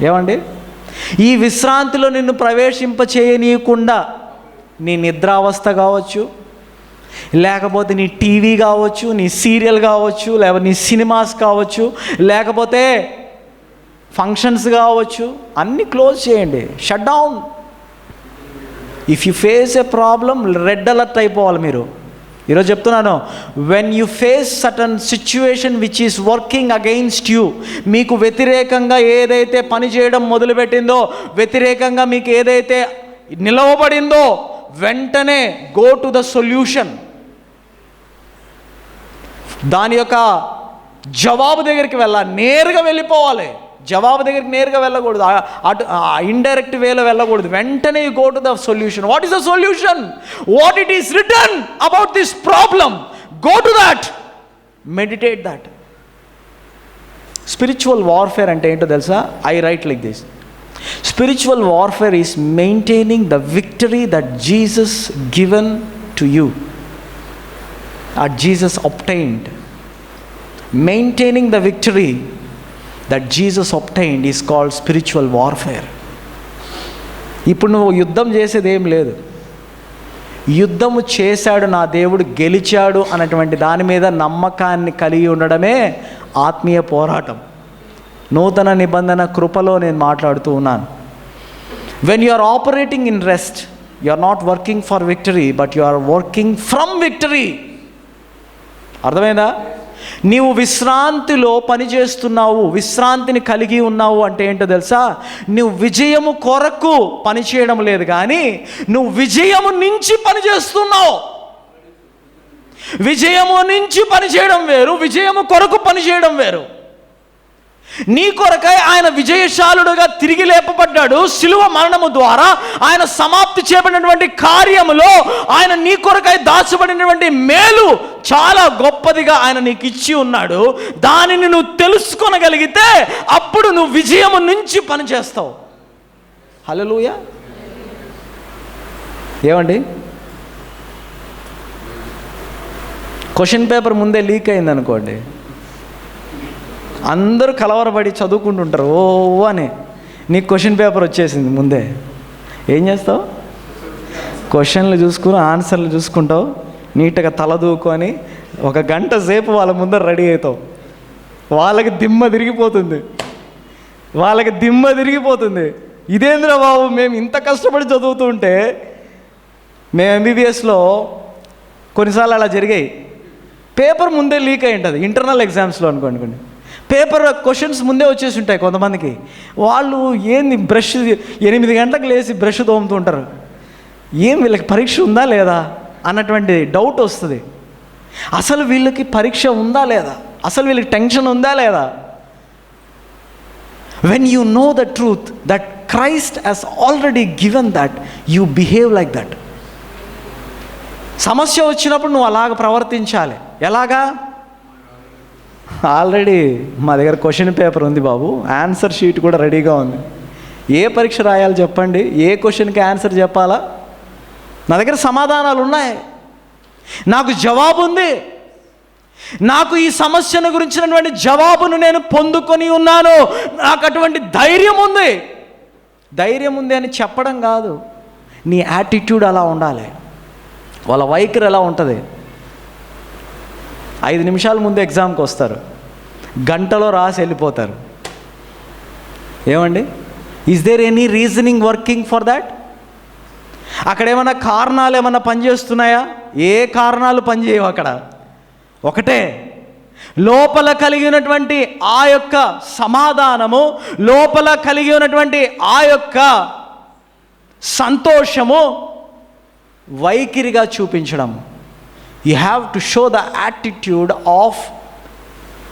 ఏమండి? ఈ విశ్రాంతిలో నిన్ను ప్రవేశింపచేయనీయకుండా నీ నిద్రావస్థ కావచ్చు, లేకపోతే నీ టీవీ కావచ్చు, నీ సీరియల్ కావచ్చు, లేకపోతే నీ సినిమాస్ కావచ్చు, లేకపోతే ఫంక్షన్స్ కావచ్చు, అన్నీ క్లోజ్ చేయండి, shut down. If you face a problem, red alert అయిపోవాలి మీరు. ఈరోజు చెప్తున్నాను, when you face certain situation which is working against you, మీకు వ్యతిరేకంగా ఏదైతే పని చేయడం మొదలుపెట్టిందో, వ్యతిరేకంగా మీకు ఏదైతే నిలవబడిందో, వెంటనే గో టు ద సొల్యూషన్. దాని యొక్క జవాబు దగ్గరికి వెళ్ళాలి, నేరుగా వెళ్ళిపోవాలి. జవాబు దగ్గరికి నేరుగా వెళ్ళకూడదు, అటు ఇండైరెక్ట్ వేలో వెళ్ళకూడదు. వెంటనే you go to the solution. What is the solution? What it is return about this problem, go to that, meditate that. Spiritual warfare అంటే ఏంటో తెలుసా? I right like this: spiritual warfare is maintaining the victory that Jesus given to you, that Jesus obtained. Maintaining the victory that Jesus obtained is called spiritual warfare. ఇప్పుడు నువ్వు యుద్ధం చేసేది ఏం లేదు. యుద్ధము చేశాడు నా దేవుడు, గెలిచాడు అన్నటువంటి దాని మీద నమ్మకాన్ని కలిగి ఉండడమే ఆత్మీయ పోరాటం. నూతన నిబంధన కృపలో నేను మాట్లాడుతూ ఉన్నాను. When you are operating in rest, you are not working for victory, but you are working from victory. అర్థమైందా? నీవు విశ్రాంతిలో పనిచేస్తున్నావు, విశ్రాంతిని కలిగి ఉన్నావు అంటే ఏంటో తెలుసా? నువ్వు విజయము కొరకు పనిచేయడం లేదు, కానీ నువ్వు విజయము నుంచి పనిచేస్తున్నావు. విజయము నుంచి పనిచేయడం వేరు, విజయము కొరకు పనిచేయడం వేరు. నీ కొరకై ఆయన విజయశాలుడుగా తిరిగి లేపబడ్డాడు. శిలువ మరణము ద్వారా ఆయన సమాప్తి చేయబడినటువంటి కార్యములో ఆయన నీ కొరకై దాచబడినటువంటి మేలు చాలా గొప్పదిగా ఆయన నీకు ఇచ్చి ఉన్నాడు. దానిని నువ్వు తెలుసుకొనగలిగితే అప్పుడు నువ్వు విజయము నుంచి పనిచేస్తావు. హల్లెలూయా. ఏమండి, క్వశ్చన్ పేపర్ ముందే లీక్ అయింది అనుకోండి, అందరూ కలవరపడి చదువుకుంటుంటారు ఓ అని. నీకు క్వశ్చన్ పేపర్ వచ్చేసింది ముందే, ఏం చేస్తావు? క్వశ్చన్లు చూసుకుని ఆన్సర్లు చూసుకుంటావు, నీట్గా తల దూకొని ఒక గంట సేపు వాళ్ళ ముందర రెడీ అవుతావు. వాళ్ళకి దిమ్మ తిరిగిపోతుంది. ఇదేంద్రా బాబు, మేము ఇంత కష్టపడి చదువుతూ ఉంటే. మేము ఎంబీబీఎస్లో కొన్నిసార్లు అలా జరిగాయి. పేపర్ ముందే లీక్ అయి ఉంటుంది, ఇంటర్నల్ ఎగ్జామ్స్లో అనుకోండి. పేపర్ క్వశ్చన్స్ ముందే వచ్చేసి ఉంటాయి కొంతమందికి. వాళ్ళు ఏంది బ్రష్ 8 గంటలకు లేచి బ్రష్ తోముతూ ఉంటారు. ఏం వీళ్ళకి పరీక్ష ఉందా లేదా అన్నటువంటి డౌట్ వస్తుంది. అసలు వీళ్ళకి పరీక్ష ఉందా లేదా, అసలు వీళ్ళకి టెన్షన్ ఉందా లేదా? When you know the truth that Christ has already given that, you behave like that. సమస్య వచ్చినప్పుడు నువ్వు అలాగ ప్రవర్తించాలి. ఎలాగా? ఆల్రెడీ మా దగ్గర క్వశ్చన్ పేపర్ ఉంది బాబు, ఆన్సర్ షీట్ కూడా రెడీగా ఉంది. ఏ పరీక్ష రాయాలి చెప్పండి, ఏ క్వశ్చన్కి ఆన్సర్ చెప్పాలా? నా దగ్గర సమాధానాలు ఉన్నాయి, నాకు జవాబు ఉంది. నాకు ఈ సమస్యను గురించినటువంటి జవాబును నేను పొందుకొని ఉన్నాను. నాకు అటువంటి ధైర్యం ఉంది అని చెప్పడం కాదు, నీ యాటిట్యూడ్ అలా ఉండాలి. వాళ్ళ వైఖరి ఎలా ఉంటుంది? 5 నిమిషాల ముందు ఎగ్జామ్కి వస్తారు, గంటలో రాసి వెళ్ళిపోతారు. ఏమండి, is there any reasoning working for that? అక్కడ ఏమైనా కారణాలు ఏమైనా పనిచేస్తున్నాయా? ఏ కారణాలు పనిచేయవు అక్కడ. ఒకటే, లోపల కలిగి ఉన్నటువంటి ఆ యొక్క సమాధానము, లోపల కలిగి ఉన్నటువంటి ఆ యొక్క సంతోషము వైఖరిగా చూపించడం. You have to show the attitude of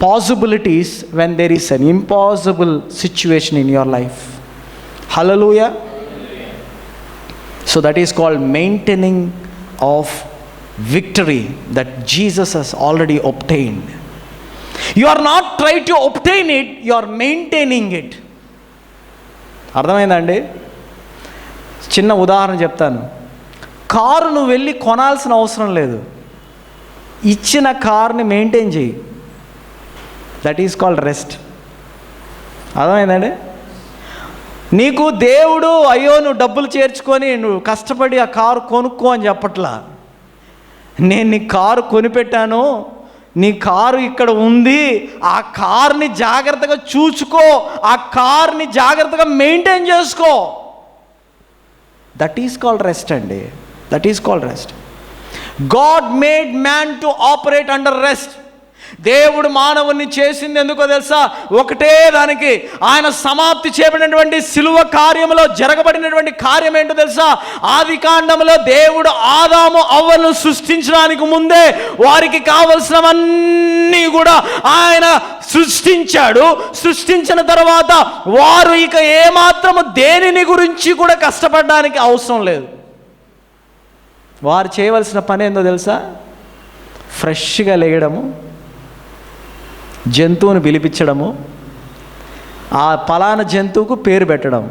possibilities when there is an impossible situation in your life. Hallelujah. So that is called maintaining of victory that Jesus has already obtained. You are not trying to obtain it, you are maintaining it. అర్థమైందండి? చిన్న ఉదాహరణ చెప్తాను. Car నువ్వు వెళ్ళి కొనాల్సిన అవసరం లేదు, ఇచ్చిన కార్ని మెయింటైన్ చేయి. That is called rest. అర్థమైందండి? నీకు దేవుడు అయ్యో నువ్వు డబ్బులు చేర్చుకొని నువ్వు కష్టపడి ఆ కారు కొనుక్కో అని చెప్పట్లా. నేను నీ కారు కొనిపెట్టాను, నీ కారు ఇక్కడ ఉంది, ఆ కార్ని జాగ్రత్తగా చూసుకో, ఆ కార్ని జాగ్రత్తగా మెయింటైన్ చేసుకో. దట్ ఈస్ కాల్డ్ రెస్ట్ అండి. That is called rest. God made man to operate under rest. దేవుడు మానవుని చేసింది ఎందుకో తెలుసా? ఒకటే దానికి. ఆయన సమాప్తి చేయబడినటువంటి సిలువ కార్యములో జరగబడినటువంటి కార్యం ఏంటో తెలుసా? ఆది కాండంలో దేవుడు ఆదాము అవ్వను సృష్టించడానికి ముందే వారికి కావలసినవన్నీ కూడా ఆయన సృష్టించాడు. సృష్టించిన తర్వాత వారు ఇక ఏమాత్రము దేనిని గురించి కూడా కష్టపడడానికి అవసరం లేదు. వారు చేయవలసిన పని ఏందో తెలుసా? ఫ్రెష్గా లేయడము, జంతువుని పిలిపించడము, ఆ పలానా జంతువుకు పేరు పెట్టడం.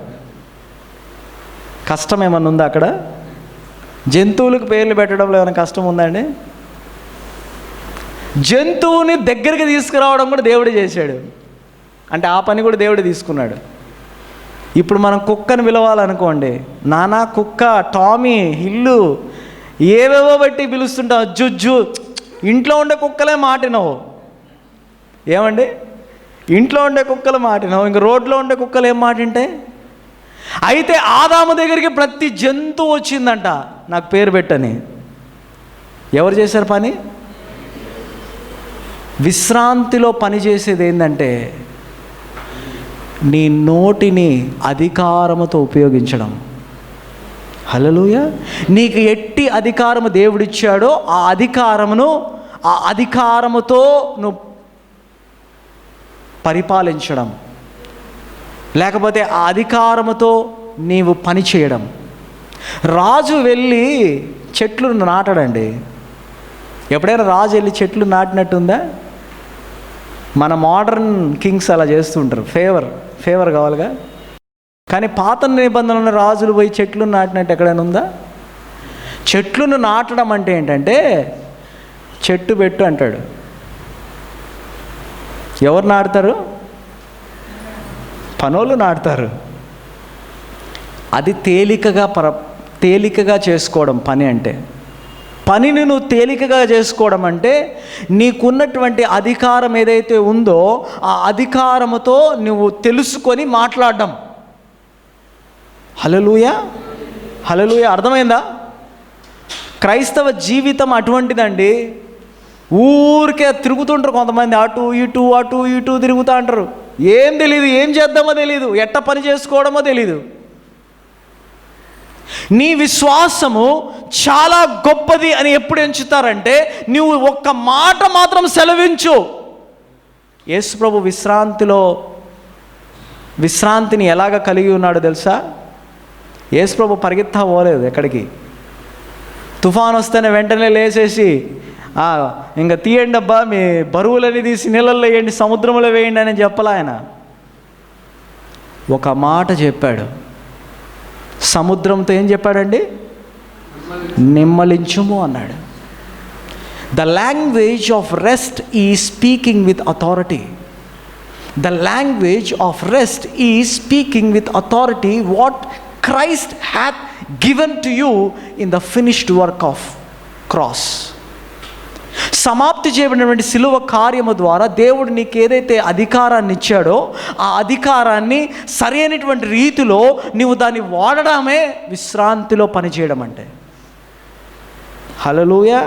కష్టం ఏమన్నా ఉందా అక్కడ? జంతువులకు పేర్లు పెట్టడంలో ఏమైనా కష్టం ఉందండి? జంతువుని దగ్గరికి తీసుకురావడం కూడా దేవుడే చేశాడు. అంటే ఆ పని కూడా దేవుడే తీసుకున్నాడు. ఇప్పుడు మనం కుక్కను పిలవాలనుకోండి, నానా కుక్క, టామీ, హిల్లు, ఏవేవో బట్టి పిలుస్తుంటాం. జుజ్జు. ఇంట్లో ఉండే కుక్కలే మాటినవు. ఏమండి? ఇంట్లో ఉండే కుక్కలు మాటినవు, ఇంక రోడ్లో ఉండే కుక్కలు ఏం మాటింటాయి? అయితే ఆదాము దగ్గరికి ప్రతి జంతువు వచ్చిందంట నాకు పేరు పెట్టని. ఎవరు చేశారు పని? విశ్రాంతిలో పని చేసేది ఏంటంటే నీ నోటిని అధికారముతో ఉపయోగించడం. హల్లెలూయా. నీకు ఎట్టి అధికారము దేవుడిచ్చాడో ఆ అధికారముతో నువ్వు పరిపాలించడం, లేకపోతే ఆ అధికారముతో నీవు పని చేయడం. రాజు వెళ్ళి చెట్లు నాటడండి. ఎప్పుడైనా రాజు వెళ్ళి చెట్లు నాటినట్టుందా? మన మోడర్న్ కింగ్స్ అలా చేస్తుంటారు. ఫేవర్ కావాలిగా. కానీ పాత నిబంధనలను రాజులు పోయి చెట్లు నాటినట్టు ఎక్కడైనా ఉందా? చెట్లను నాటడం అంటే ఏంటంటే చెట్టు పెట్టు అంటాడు. ఎవరు నాటుతారు? పనోళ్ళు నాటుతారు. అది తేలికగా చేసుకోవడం పని అంటే. పనిని నువ్వు తేలికగా చేసుకోవడం అంటే నీకున్నటువంటి అధికారం ఏదైతే ఉందో ఆ అధికారముతో నువ్వు తెలుసుకొని మాట్లాడడం. హల్లెలూయా. హల్లెలూయా. అర్థమైందా? క్రైస్తవ జీవితం అటువంటిదండి. ఊరికే తిరుగుతుంటారు కొంతమంది, అటు ఇటు తిరుగుతూ అంటారు. ఏం తెలియదు, ఏం చేద్దామో తెలియదు, ఎట్ట పని చేసుకోవడమో తెలీదు. నీ విశ్వాసము చాలా గొప్పది అని ఎప్పుడు ఎంచుతారంటే నువ్వు ఒక్క మాట మాత్రం సెలవించు. యేసు ప్రభు విశ్రాంతిని ఎలాగ కలిగి ఉన్నాడో తెలుసా? యేసు ప్రభు పరిగెత్తా పోలేదు ఎక్కడికి. తుఫాన్ వస్తేనే వెంటనే లేచేసి ఇంకా తీయండి అబ్బా, మీ బరువులని తీసి నీళ్ళల్లో వేయండి, సముద్రంలో వేయండి అని చెప్పాల. ఆయన ఒక మాట చెప్పాడు. సముద్రంతో ఏం చెప్పాడండి? నిమ్మలించుము అన్నాడు. The language of rest is speaking with authority. The language of rest is speaking with authority what Christ hath given to you in the finished work of cross. సమాప్తి చేయబడినటువంటి సిలువ కార్యము ద్వారా దేవుడు నీకు ఏదైతే అధికారాన్ని ఇచ్చాడో ఆ అధికారాన్ని సరైనటువంటి రీతిలో నీవు దాన్ని వాడడమే విశ్రాంతిలో పనిచేయడం అంటే. హల్లెలూయా.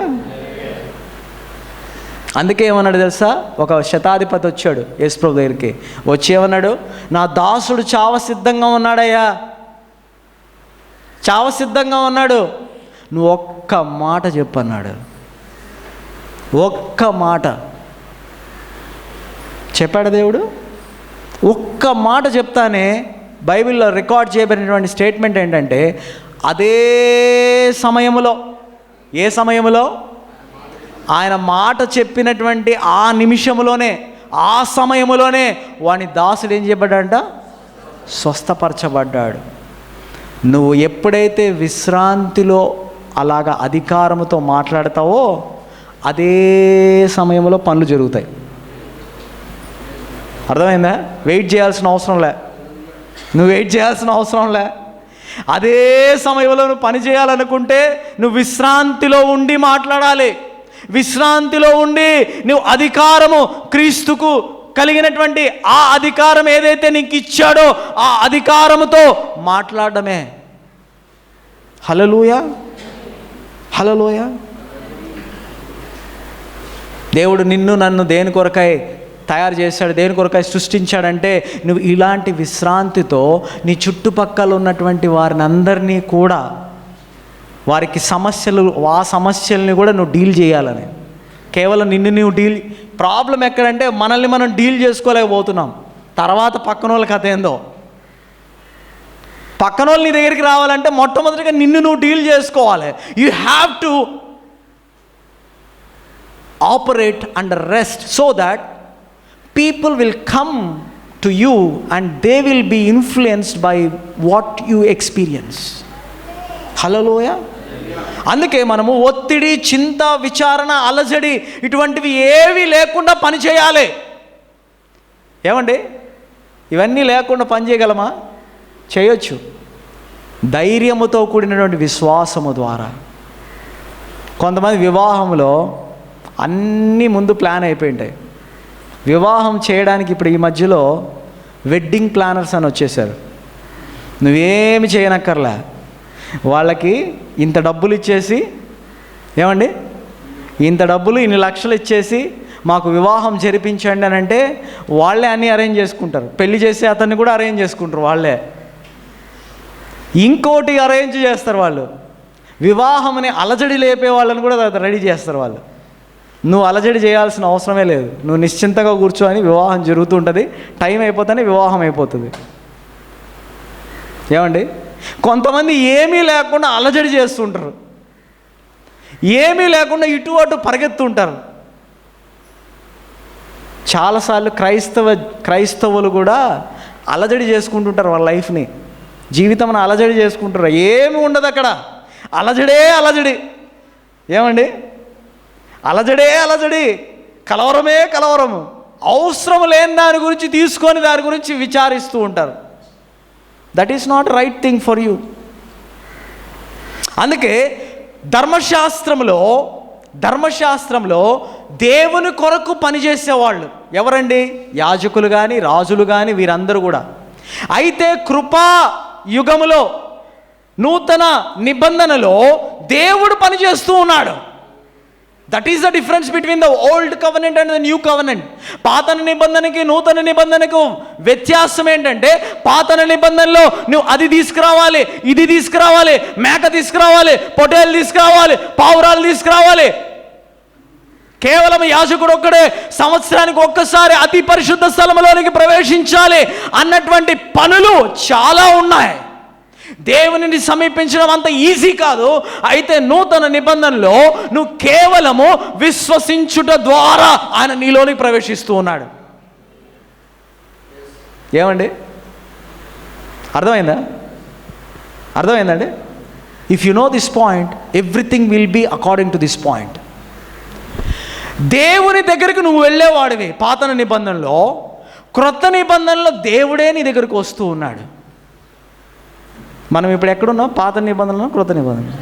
అందుకే ఏమన్నాడు తెలుసా? ఒక శతాధిపతి వచ్చాడు యేసుప్రభు దగ్గరికి. వచ్చి ఏమన్నాడు? నా దాసుడు చావ సిద్ధంగా ఉన్నాడయ్యా, చావ సిద్ధంగా ఉన్నాడు, నువ్వు ఒక్క మాట చెప్పన్నాడు. ఒక్క మాట చెప్పాడు దేవుడు. ఒక్క మాట చెప్తానే బైబిల్లో రికార్డ్ చేయబడినటువంటి స్టేట్మెంట్ ఏంటంటే అదే సమయంలో, ఏ సమయంలో? ఆయన మాట చెప్పినటువంటి ఆ నిమిషంలోనే, ఆ సమయంలోనే వాని దాసుడు ఏం చెప్పాడంట? స్వస్థపరచబడ్డాడు. నువ్వు ఎప్పుడైతే విశ్రాంతిలో అలాగా అధికారముతో మాట్లాడతావో అదే సమయంలో పనులు జరుగుతాయి. అర్థమైందా? వెయిట్ చేయాల్సిన అవసరం లే, నువ్వు వెయిట్ చేయాల్సిన అవసరం లే. అదే సమయంలో నువ్వు పని చేయాలనుకుంటే నువ్వు విశ్రాంతిలో ఉండి మాట్లాడాలి. విశ్రాంతిలో ఉండి నువ్వు అధికారము క్రీస్తుకు కలిగినటువంటి ఆ అధికారం ఏదైతే నీకు ఇచ్చాడో ఆ అధికారముతో మాట్లాడడమే. హల్లెలూయా, హల్లెలూయా. దేవుడు నిన్ను నన్ను దేని కొరకై తయారు చేశాడు, దేని కొరకై సృష్టించాడంటే నువ్వు ఇలాంటి విశ్రాంతితో నీ చుట్టుపక్కల ఉన్నటువంటి వారిని అందరినీ కూడా, వారికి సమస్యలు, ఆ సమస్యల్ని కూడా నువ్వు డీల్ చేయాలని. కేవలం నిన్ను నువ్వు ప్రాబ్లం ఎక్కడంటే మనల్ని మనం డీల్ చేసుకోలేకపోతున్నాం. తర్వాత పక్కన వాళ్ళ కథ ఏందో. పక్కన వాళ్ళు నీ దగ్గరికి రావాలంటే మొట్టమొదటిగా నిన్ను నువ్వు డీల్ చేసుకోవాలి. You have to operate under rest so that people will come to you and they will be influenced by what you experience. హల్లెలూయా. అందుకే మనము ఒత్తిడి, చింత, విచారణ, అలజడి ఇటువంటివి ఏవి లేకుండా పని చేయాలి. ఏమండి, ఇవన్నీ లేకుండా పని చేయగలమా? చేయొచ్చు. ధైర్యముతో కూడినటువంటి విశ్వాసము ద్వారా. కొంతమంది వివాహంలో అన్నీ ముందు ప్లాన్ అయిపోయి ఉంటాయి. వివాహం చేయడానికి ఇప్పుడు ఈ మధ్యలో వెడ్డింగ్ ప్లానర్స్ అని వచ్చేసారు. నువ్వేమి చేయనక్కర్లే, వాళ్ళకి ఇంత డబ్బులు ఇచ్చేసి, ఏమండి ఇంత డబ్బులు ఇన్ని లక్షలు ఇచ్చేసి మాకు వివాహం జరిపించండి అని అంటే వాళ్ళే అన్నీ అరేంజ్ చేసుకుంటారు. పెళ్లి చేసి అతన్ని కూడా అరేంజ్ చేసుకుంటారు వాళ్ళే. ఇంకోటి అరేంజ్ చేస్తారు వాళ్ళు, వివాహంని అలజడి లేపే వాళ్ళని కూడా రెడీ చేస్తారు వాళ్ళు. నువ్వు అలజడి చేయాల్సిన అవసరమే లేదు. నువ్వు నిశ్చింతగా కూర్చొని వివాహం జరుగుతుంటుంది, టైం అయిపోతేనే వివాహం అయిపోతుంది. ఏమండి, కొంతమంది ఏమీ లేకుండా అలజడి చేస్తుంటారు, ఏమీ లేకుండా ఇటు అటు పరిగెత్తుంటారు. చాలాసార్లు క్రైస్తవులు కూడా అలజడి చేసుకుంటుంటారు వాళ్ళ లైఫ్ని, జీవితం అలజడి చేసుకుంటారు. ఏమి ఉండదు అక్కడ, అలజడే అలజడి. ఏమండి, అలజడే అలజడి, కలవరమే కలవరము. అవసరం లేని దాని గురించి తీసుకొని దాని గురించి విచారిస్తూ ఉంటారు. That is not right thing for you. అందుకే ధర్మశాస్త్రంలో దేవుని కొరకు పనిచేసేవాళ్ళు ఎవరండి? యాజకులు కానీ, రాజులు కానీ, వీరందరూ కూడా. అయితే కృపా యుగములో, నూతన నిబంధనలో దేవుడు పనిచేస్తూ ఉన్నాడు. That is the difference between the old covenant and the new covenant. పాత నిబంధనకి నూతన నిబంధనకు వ్యత్యాసం ఏంటంటే, పాత నిబంధనలో నువ్వు అది తీసుకురావాలి, ఇది తీసుకురావాలి, మేక తీసుకురావాలి, పొటేలు తీసుకురావాలి, పావురాలు తీసుకురావాలి. కేవలం యాజకుడు ఒక్కడే సంవత్సరానికి ఒక్కసారి అతి పరిశుద్ధ స్థలంలోనికి ప్రవేశించాలి అన్నటువంటి పనులు చాలా ఉన్నాయి. దేవునిని సమీపించడం అంత ఈజీ కాదు. అయితే నూతన నిబంధనలో నువ్వు కేవలము విశ్వసించుట ద్వారా ఆయన నీలోనికి ప్రవేశిస్తూ ఉన్నాడు. ఏమండి, అర్థమైందండి? If you know this point, everything will be according to this point. దేవుని దగ్గరికి నువ్వు వెళ్ళేవాడివి పాత నిబంధనలో, క్రొత్త నిబంధనలో దేవుడే నీ దగ్గరికి వస్తూ ఉన్నాడు. మనం ఇప్పుడు ఎక్కడున్నాం? పాత నిబంధనలు, క్రొత్త నిబంధనలు.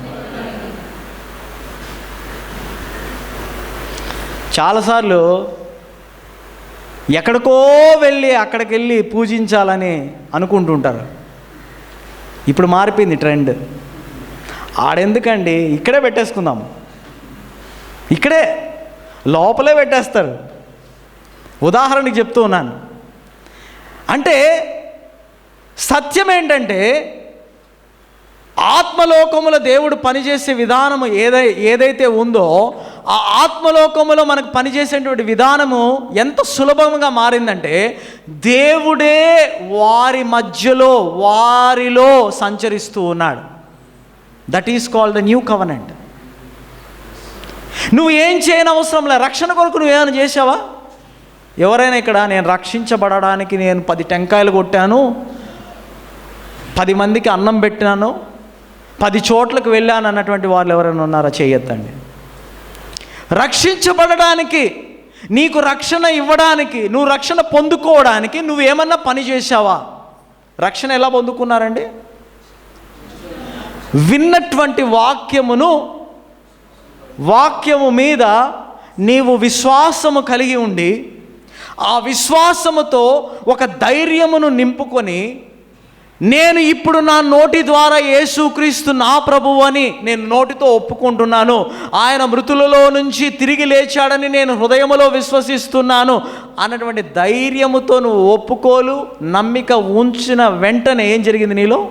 చాలాసార్లు ఎక్కడికో వెళ్ళి అక్కడికి వెళ్ళి పూజించాలని అనుకుంటుంటారు. ఇప్పుడు మారిపోయింది ట్రెండ్. ఆడెందుకండి, ఇక్కడే పెట్టేసుకుందాం, ఇక్కడే లోపలే పెట్టేస్తారు. ఉదాహరణకి చెప్తూ ఉన్నాను. అంటే సత్యం ఏంటంటే, ఆత్మలోకములో దేవుడు పనిచేసే విధానము ఏదైతే ఉందో, ఆ ఆత్మలోకములో మనకు పనిచేసేటువంటి విధానము ఎంత సులభంగా మారిందంటే, దేవుడే వారి మధ్యలో, వారిలో సంచరిస్తూ ఉన్నాడు. That is called the new covenant. నువ్వు ఏం చేయని అవసరం లే. రక్షణ కొరకు నువ్వేమైనా చేసావా? ఎవరైనా ఇక్కడ నేను రక్షించబడడానికి నేను 10 టెంకాయలు కొట్టాను, 10 మందికి అన్నం పెట్టినాను, 10 చోట్లకు వెళ్ళాను అన్నటువంటి వాళ్ళు ఎవరైనా ఉన్నారా? చేయొద్దండి. రక్షించబడడానికి, నీకు రక్షణ ఇవ్వడానికి, నువ్వు రక్షణ పొందుకోవడానికి నువ్వు ఏమన్నా పని చేశావా? రక్షణ ఎలా పొందుకున్నారండి? విన్నటువంటి వాక్యమును వాక్యము మీద నీవు విశ్వాసము కలిగి ఉండి, ఆ విశ్వాసముతో ఒక ధైర్యమును నింపుకొని, నేను ఇప్పుడు నా నోటి ద్వారా యేసుక్రీస్తు నా ప్రభువు అని నేను నోటితో ఒప్పుకుంటున్నాను, ఆయన మృతులలో నుంచి తిరిగి లేచాడని నేను హృదయములో విశ్వసిస్తున్నాను అన్నటువంటి ధైర్యముతో నువ్వు ఒప్పుకోలు నమ్మిక ఉంచిన వెంటనే ఏం జరిగింది నీలో?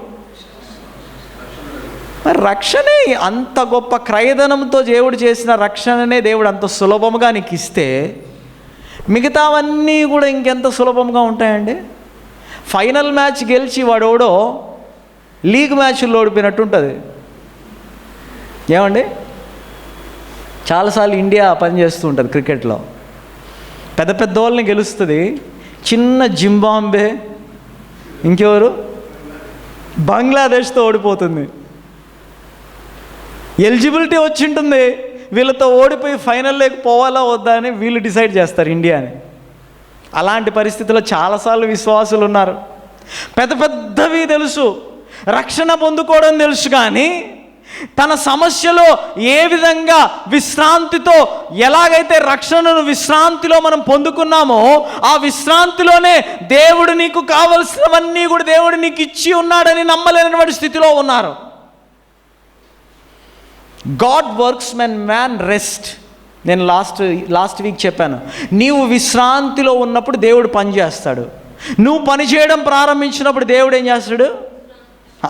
మరి రక్షణే అంత గొప్ప క్రయధనంతో దేవుడు చేసిన రక్షణనే దేవుడు అంత సులభముగా నీకు ఇస్తే మిగతావన్నీ కూడా ఇంకెంత సులభంగా ఉంటాయండి? ఫైనల్ మ్యాచ్ గెలిచి వాడోడో లీగ్ మ్యాచ్లో ఓడిపోయినట్టు ఉంటుంది. ఏమండి, చాలాసార్లు ఇండియా పనిచేస్తూ ఉంటుంది క్రికెట్లో. పెద్ద పెద్ద వాళ్ళని గెలుస్తుంది, చిన్న జింబాంబే ఇంకెవరు బంగ్లాదేశ్తో ఓడిపోతుంది. ఎలిజిబిలిటీ వచ్చింటుంది, వీళ్ళతో ఓడిపోయి ఫైనల్లోకి పోవాలా వద్దా అని వీళ్ళు డిసైడ్ చేస్తారు ఇండియాని. అలాంటి పరిస్థితుల్లో చాలాసార్లు విశ్వాసులు ఉన్నారు. పెద్ద పెద్దవి తెలుసు, రక్షణ పొందుకోవడం తెలుసు, కానీ తన సమస్యలో ఏ విధంగా విశ్రాంతితో, ఎలాగైతే రక్షణను విశ్రాంతిలో మనం పొందుకున్నామో ఆ విశ్రాంతిలోనే దేవుడు నీకు కావలసినవన్నీ కూడా దేవుడు నీకు ఇచ్చి ఉన్నాడని నమ్మలేనటువంటి స్థితిలో ఉన్నారు. God works when man rest. నేను లాస్ట్ వీక్ చెప్పాను, నీవు విశ్రాంతిలో ఉన్నప్పుడు దేవుడు పని చేస్తాడు. నువ్వు పని చేయడం ప్రారంభించినప్పుడు దేవుడు ఏం చేస్తాడు?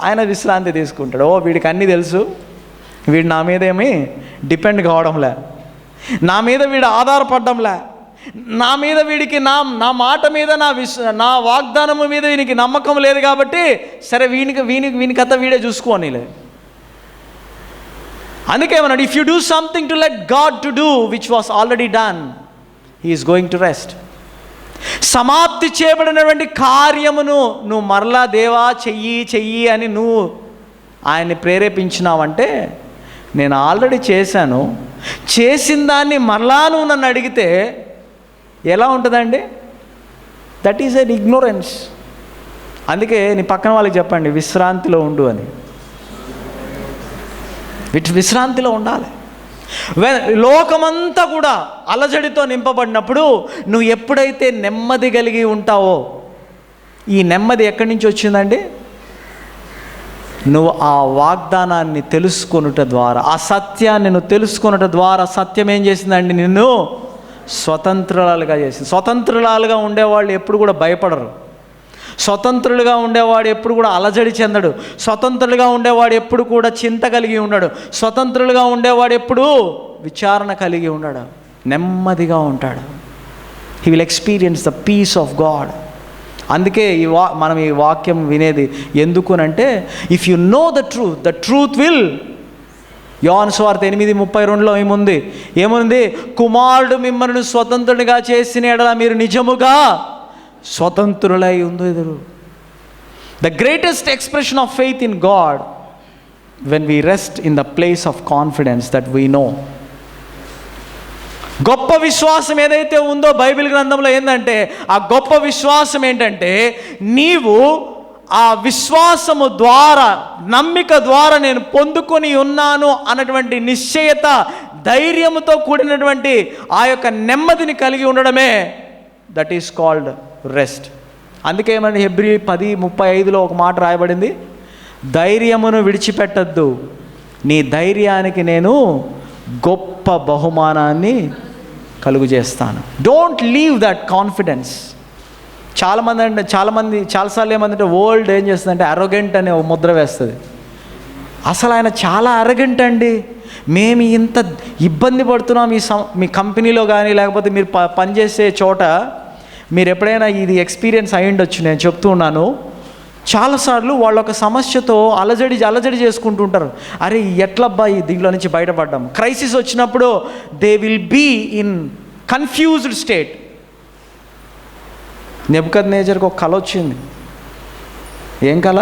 ఆయన విశ్రాంతి తీసుకుంటాడు. ఓ వీడికి అన్నీ తెలుసు, వీడు నా మీద ఏమీ డిపెండ్ కావడంలే, నా మీద వీడు ఆధారపడడంలే, నా మీద వీడికి నా మాట మీద నా వాగ్దానము మీద వీనికి నమ్మకం లేదు కాబట్టి సరే వీని కథ వీడే చూసుకోనిలే. అందుకే ఏమన్నాడు? If you do something to let God to do which was already done, he is going to rest. సమాప్తి చేయబడినటువంటి కార్యమును నువ్వు మరలా దేవా చెయ్యి అని నువ్వు ఆయన్ని ప్రేరేపించినావంటే, నేను ఆల్రెడీ చేశాను, చేసిన దాన్ని మరలా నువ్వు నన్ను అడిగితే ఎలా ఉంటుందండి? That is an ignorance. అందుకే నీ పక్కన వాళ్ళకి చెప్పండి, విశ్రాంతిలో ఉండు అని. విశ్రాంతిలో ఉండాలి. లోకమంతా కూడా అలజడితో నింపబడినప్పుడు నువ్వు ఎప్పుడైతే నెమ్మది కలిగి ఉంటావో, ఈ నెమ్మది ఎక్కడి నుంచి వచ్చిందండి? నువ్వు ఆ వాగ్దానాన్ని తెలుసుకొనుట ద్వారా, ఆ సత్యాన్ని నువ్వు తెలుసుకొనుట ద్వారా, సత్యం ఏం చేసిందండి? నిన్ను స్వతంత్రురాలుగా చేసింది. స్వతంత్రురాలుగా ఉండేవాళ్ళు ఎప్పుడు కూడా భయపడరు. స్వతంత్రులుగా ఉండేవాడు ఎప్పుడు కూడా అలజడి చెందడు. స్వతంత్రులుగా ఉండేవాడు ఎప్పుడు కూడా చింత కలిగి ఉన్నాడు. స్వతంత్రులుగా ఉండేవాడు ఎప్పుడు విచారణ కలిగి ఉన్నాడు, నెమ్మదిగా ఉంటాడు. He will experience the peace of God. అందుకే మనం ఈ వాక్యం వినేది ఎందుకునంటే, if you know the truth will. యోహాను సువార్త 8:32 ఏముంది? కుమారుడు మిమ్మల్ని స్వతంత్రునిగా చేసిన యెడల మీరు నిజముగా స్వతంత్రులై ఉందురు. The greatest expression of faith in God when we rest in the place of confidence that we know. గొప్ప విశ్వాసం ఏదైతే ఉందో బైబిల్ గ్రంథంలో ఏంటంటే, ఆ గొప్ప విశ్వాసం ఏంటంటే, నీవు ఆ విశ్వాసము ద్వారా, నమ్మిక ద్వారా నేను పొందుకొని ఉన్నాను అన్నటువంటి నిశ్చయత, ధైర్యముతో కూడినటువంటి ఆ యొక్క నెమ్మదిని కలిగి ఉండడమే దట్ ఈస్ కాల్డ్ రెస్ట్. అందుకే ఏమన్నా హెబ్రీ 10:35 ఒక మాట రాయబడింది, ధైర్యమును విడిచిపెట్టద్దు, నీ ధైర్యానికి నేను గొప్ప బహుమానాన్ని కలుగు చేస్తాను. Don't leave that confidence. చాలాసార్లు ఏమందంటే వరల్డ్ ఏం చేస్తుందంటే అరోగెంట్ అనే ఒక ముద్ర వేస్తుంది. అసలు ఆయన చాలా అరగెంట్ అండి, మేము ఇంత ఇబ్బంది పడుతున్నాం మీ కంపెనీలో కానీ లేకపోతే మీరు పనిచేసే చోట మీరు ఎప్పుడైనా ఇది ఎక్స్పీరియన్స్ అయి ఉండొచ్చు. నేను చెప్తూ ఉన్నాను, చాలాసార్లు వాళ్ళు ఒక సమస్యతో అలజడి చేసుకుంటూ ఉంటారు. అరే ఎట్లబ్బా దీంట్లో నుంచి బయటపడ్డాం. క్రైసిస్ వచ్చినప్పుడు they will be in confused state. నెబుకద్నెజర్కి ఒక కల వచ్చింది. ఏం కళ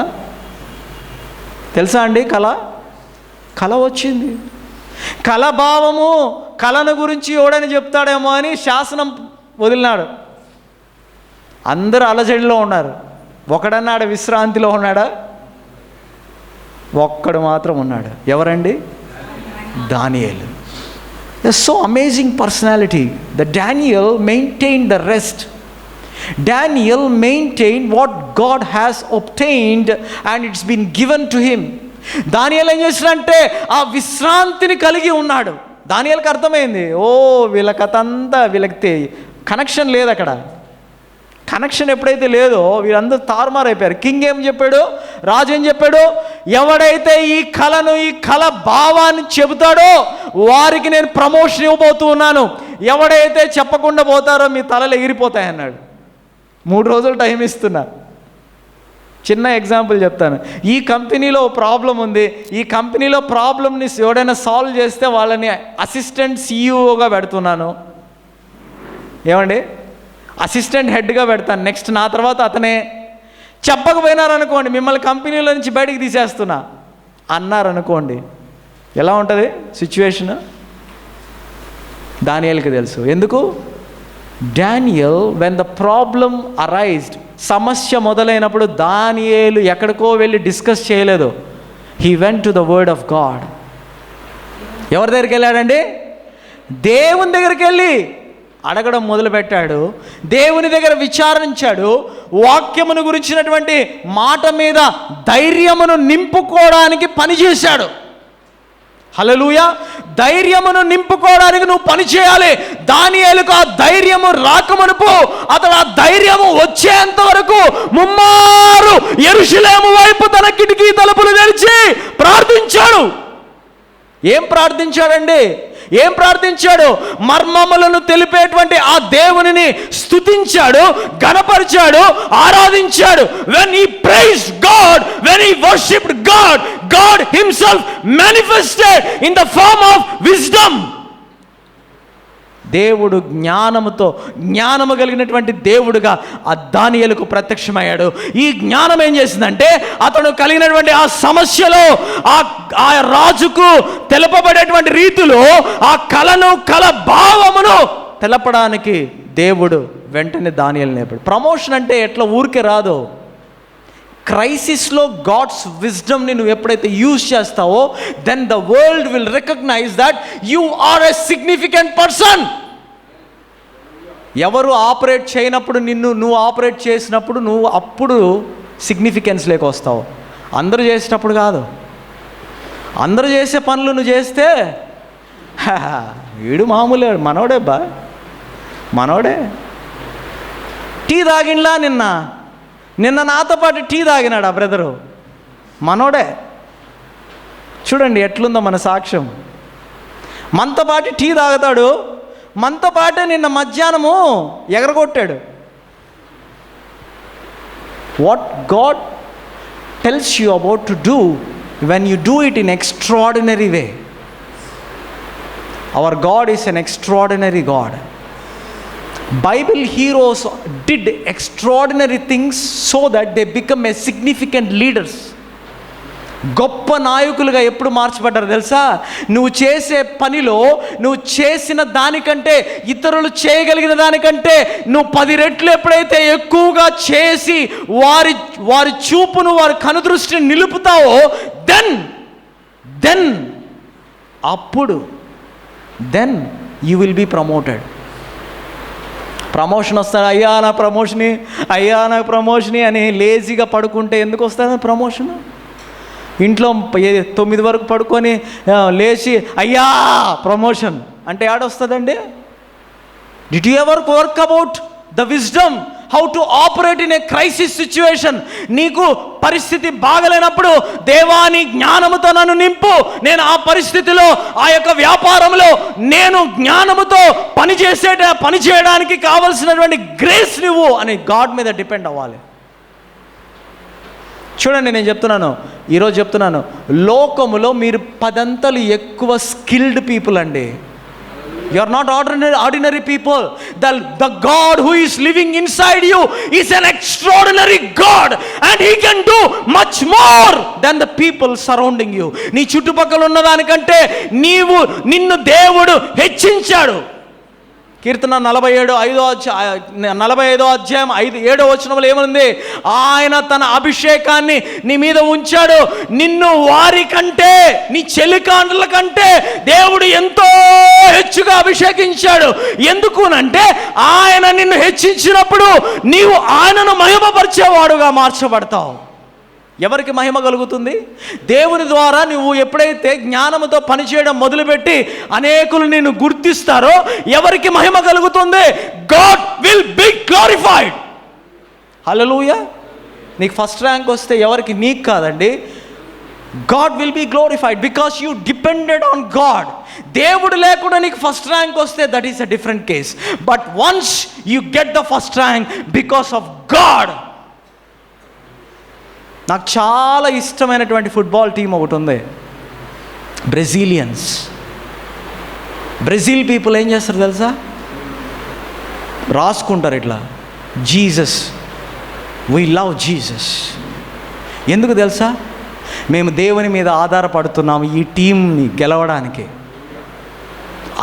తెలుసా అండి? కళ వచ్చింది. కళ భావము, కళను గురించి ఎవడని చెప్తాడేమో అని శాసనం వదిలినాడు. అందరూ అలజడిలో ఉన్నారు. ఒకడన్నాడు విశ్రాంతిలో ఉన్నాడా? ఒక్కడు మాత్రం ఉన్నాడు. ఎవరండి? దానియేలు. So amazing personality. The Daniel maintain the rest. Daniel maintained what God has obtained and it's been given to him. దానియేలు ఏం చేసినంటే ఆ విశ్రాంతిని కలిగి ఉన్నాడు. దానియేలుకి అర్థమైంది, వీళ్ళ కథ అంతా వీళ్ళకి కనెక్షన్ లేదు. అక్కడ కనెక్షన్ ఎప్పుడైతే లేదో వీళ్ళందరూ తారుమారైపోయారు. కింగ్ ఏం చెప్పాడు, రాజు ఏం చెప్పాడు, ఎవడైతే ఈ కళ భావాన్ని చెబుతాడో వారికి నేను ప్రమోషన్ ఇవ్వబోతూ ఉన్నాను, ఎవడైతే చెప్పకుండా పోతారో మీ తలలు ఎగిరిపోతాయన్నాడు. 3 రోజులు టైం ఇస్తున్నా. చిన్న ఎగ్జాంపుల్ చెప్తాను. ఈ కంపెనీలో ప్రాబ్లం ఉంది, ఈ కంపెనీలో ప్రాబ్లమ్ని ఎవడైనా సాల్వ్ చేస్తే వాళ్ళని అసిస్టెంట్ సిఇఓగా పెడుతున్నాను. ఏమండి, అసిస్టెంట్ హెడ్గా పెడతాను, నెక్స్ట్ నా తర్వాత అతనే. చెప్పకపోయినారనుకోండి, మిమ్మల్ని కంపెనీలో నుంచి బయటికి తీసేస్తున్నా అన్నారనుకోండి, ఎలా ఉంటుంది సిచ్యువేషన్? దానియేలుకి తెలుసు. ఎందుకు? Daniel when the problem arised, సమస్య మొదలైనప్పుడు దానియేలు ఎక్కడికో వెళ్ళి డిస్కస్ చేయలేదు. He went to the word of God. ఎవరి దగ్గరికి వెళ్ళాడండి? దేవుని దగ్గరికి వెళ్ళి అడగడం మొదలుపెట్టాడు. దేవుని దగ్గర విచారించాడు. వాక్యమును గురించినటువంటి మాట మీద ధైర్యమును నింపుకోవడానికి పనిచేశాడు. హల్లెలూయా. ధైర్యమును నింపుకోవడానికి నువ్వు పని చేయాలి. దానియేలుకు ఆ ధైర్యము రాకమునుపు అతడు ఆ ధైర్యము వచ్చేంత వరకు ముమ్మారు యెరూషలేము వైపు తన కిటికీ తలుపులు తెరిచి ప్రార్థించాడు. ఏం ప్రార్థించాడండి? ఏం ప్రార్థించాడు? మర్మములను తెలిపేటువంటి ఆ దేవునిని స్తుతించాడు, గణపరిచాడు, ఆరాధించాడు. when he praised God, when he worshipped God, God himself manifested in the form of wisdom. దేవుడు జ్ఞానము కలిగినటువంటి దేవుడుగా ఆ దానియేలుకు ప్రత్యక్షమయ్యాడు. ఈ జ్ఞానం ఏం చేసిందంటే అతను కలిగినటువంటి ఆ సమస్యలో ఆ రాజుకు తెలపబడేటువంటి రీతిలో ఆ కళ భావమును తెలపడానికి దేవుడు వెంటనే దానియేలుని లేపాడు. ప్రమోషన్ అంటే ఎట్లా ఊరికే రాదు. క్రైసిస్లో గాడ్స్ విజ్డమ్ని నువ్వు ఎప్పుడైతే యూజ్ చేస్తావో then the world will recognise that you are a significant person. ఎవరు ఆపరేట్ చేయనప్పుడు నువ్వు ఆపరేట్ చేసినప్పుడు నువ్వు అప్పుడు సిగ్నిఫికెన్స్ లేక వస్తావు. అందరూ చేసేటప్పుడు కాదు. అందరూ చేసే పనులు నువ్వు చేస్తే వీడు మామూలే, మనోడే టీ తాగినలా నిన్న నాతో పాటు టీ తాగినాడు ఆ బ్రదరు, మనోడే. చూడండి ఎట్లుందో మన సాక్ష్యం. మనతో పాటు టీ తాగుతాడు, మనతో పాటే నిన్న మధ్యాహ్నము ఎగరగొట్టాడు. What God tells you about to do when you do it in extraordinary way. Our God is an extraordinary God. Bible heroes did extraordinary things so that they become a significant leaders. గొప్ప నాయకులుగా ఎప్పుడు మార్చబడ్డారు తెలుసా? నువ్వు చేసే పనిలో నువ్వు చేసిన దానికంటే, ఇతరులు చేయగలిగిన దానికంటే నువ్వు 10 రెట్లు ఎప్పుడైతే ఎక్కువగా చేసి వారి చూపును, వారి కనుదృష్టిని నిలుపుతావో దెన్ అప్పుడు you will be promoted. Promotion వస్తాడు, అయ్యా నాకు ప్రమోషని అని లేజీగా పడుకుంటే ఎందుకు వస్తుంది ప్రమోషన్? ఇంట్లో 9 వరకు పడుకొని లేచి అయ్యా ప్రమోషన్ అంటే ఆడొస్తుందండి? Did you ever work about the wisdom how to operate in a crisis situation? నీకు పరిస్థితి బాగలేనప్పుడు దేవాని జ్ఞానముతో నన్ను నింపు, నేను ఆ పరిస్థితిలో ఆ యొక్క వ్యాపారంలో నేను జ్ఞానముతో పని చేయడానికి కావలసినటువంటి గ్రేస్ నువ్వు అని గాడ్ మీద డిపెండ్ అవ్వాలి. చూడండి, నేను ఈరోజు చెప్తున్నాను, లోకములో మీరు 10 అంతలు ఎక్కువ స్కిల్డ్ పీపుల్ అండి. You are not ordinary people. The God who is living inside you is an extraordinary God, and He can do much more than the people surrounding you. నీ చుట్టుపక్కల ఉన్న దానికంటే నిన్ను దేవుడు హెచ్చించాడు. కీర్తన 45 అధ్యాయం 7వ వచనంలో ఏముంది? ఆయన తన అభిషేకాన్ని నీ మీద ఉంచాడు, నిన్ను వారి కంటే, నీ చెలికాండ్రుల కంటే దేవుడు ఎంతో హెచ్చుగా అభిషేకించాడు. ఎందుకునంటే ఆయన నిన్ను హెచ్చించినప్పుడు నీవు ఆయనను మహిమపరిచేవాడుగా మార్చబడతావు. ఎవరికి మహిమ కలుగుతుంది? దేవుని ద్వారా నువ్వు ఎప్పుడైతే జ్ఞానముతో పనిచేయడం మొదలుపెట్టి అనేకులు నిన్ను గుర్తిస్తారో ఎవరికి మహిమ కలుగుతుంది? God will be glorified. హల్లెలూయా. నీకు ఫస్ట్ ర్యాంక్ వస్తే ఎవరికి? నీకు కాదండి. God will be glorified because you depended on God. దేవుడు లేకుండా నీకు ఫస్ట్ ర్యాంక్ వస్తే that is a different case. But once you get the first rank because of God. నాకు చాలా ఇష్టమైనటువంటి ఫుట్బాల్ టీం ఒకటి ఉంది, బ్రెజిలియన్స్. బ్రెజిల్ పీపుల్ ఏం చేస్తారు తెలుసా? రాసుకుంటారు ఇట్లా, జీసస్, వీ లవ్ జీసస్. ఎందుకు తెలుసా? మేము దేవుని మీద ఆధారపడుతున్నాము ఈ టీంని గెలవడానికి.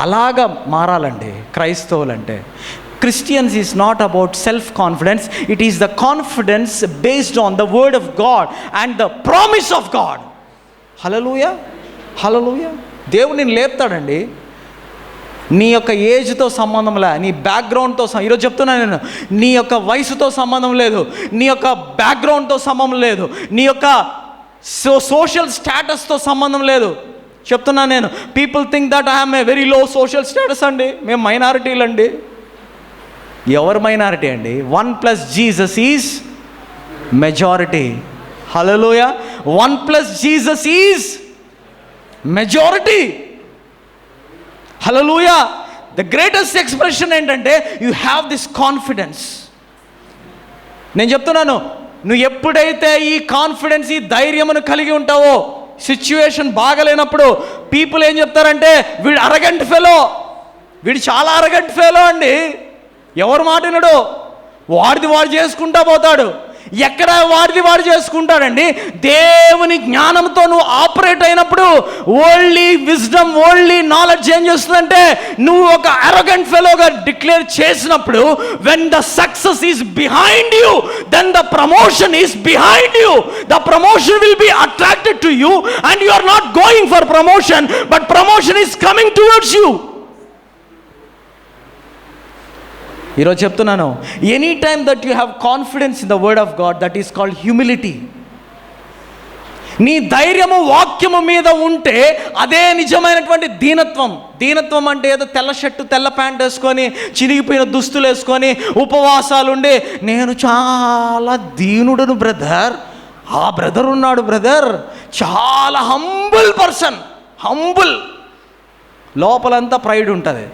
అలాగా మారాలండి క్రైస్తవులంటే. Christians is not about self-confidence. It is the confidence based on the word of God and the promise of God. Hallelujah. Hallelujah. దేవుడు నిన్ను లేపుతాడండి. నీ యొక్క ఏజ్తో సంబంధం లే, నీ బ్యాక్గ్రౌండ్తో ఈరోజు చెప్తున్నాను నేను, నీ యొక్క వయసుతో సంబంధం లేదు, నీ యొక్క బ్యాక్గ్రౌండ్తో సంబంధం లేదు, నీ యొక్క సోషల్ స్టేటస్తో సంబంధం లేదు. చెప్తున్నాను నేను. People think that I am a very low social status అండి, మేము మైనారిటీలు అండి. ఎవరు మైనారిటీ అండి? 1 + Jesus is majority. Hallelujah. 1 + Jesus is majority. Hallelujah. The greatest expression ఏంటంటే యూ హ్యావ్ దిస్ కాన్ఫిడెన్స్. నేను చెప్తున్నాను, నువ్వు ఎప్పుడైతే ఈ కాన్ఫిడెన్స్, ఈ ధైర్యమును కలిగి ఉంటావో, సిచ్యువేషన్ బాగలేనప్పుడు పీపుల్ ఏం చెప్తారంటే, వీడు అరగంట్ ఫెలో, వీడు చాలా అరగంట్ ఫెలో అండి, ఎవరు మాట వినడు, వాడిది వాడు చేసుకుంటా పోతాడు. ఎక్కడ వాడిది వాడు చేసుకుంటాడండి? దేవుని జ్ఞానంతో నువ్వు ఆపరేట్ అయినప్పుడు ఓన్లీ విజ్డమ్, ఓన్లీ నాలెడ్జ్ ఏం చేస్తుందంటే నువ్వు ఒక అరోగెంట్ ఫెలోగా డిక్లేర్ చేసినప్పుడు, when the success is behind you, then the promotion is behind you. The promotion will be attracted to you and you are not going for promotion, but promotion is coming towards you. ఈరోజు చెప్తున్నాను, any time that you have confidence in the word of God, that is called humility. నీ ధైర్యము వాక్యము మీద ఉంటే అదే నిజమైనటువంటి దీనత్వం. దీనత్వం అంటే ఏదో తెల్ల షర్టు తెల్ల ప్యాంట్ వేసుకొని చిరిగిపోయిన దుస్తులు వేసుకొని ఉపవాసాలు ఉండి, నేను చాలా దీనుడను బ్రదర్, ఆ బ్రదర్ ఉన్నాడు బ్రదర్, చాలా హంబుల్ పర్సన్, హంబుల్, లోపలంతా ప్రైడ్ ఉంటుంది.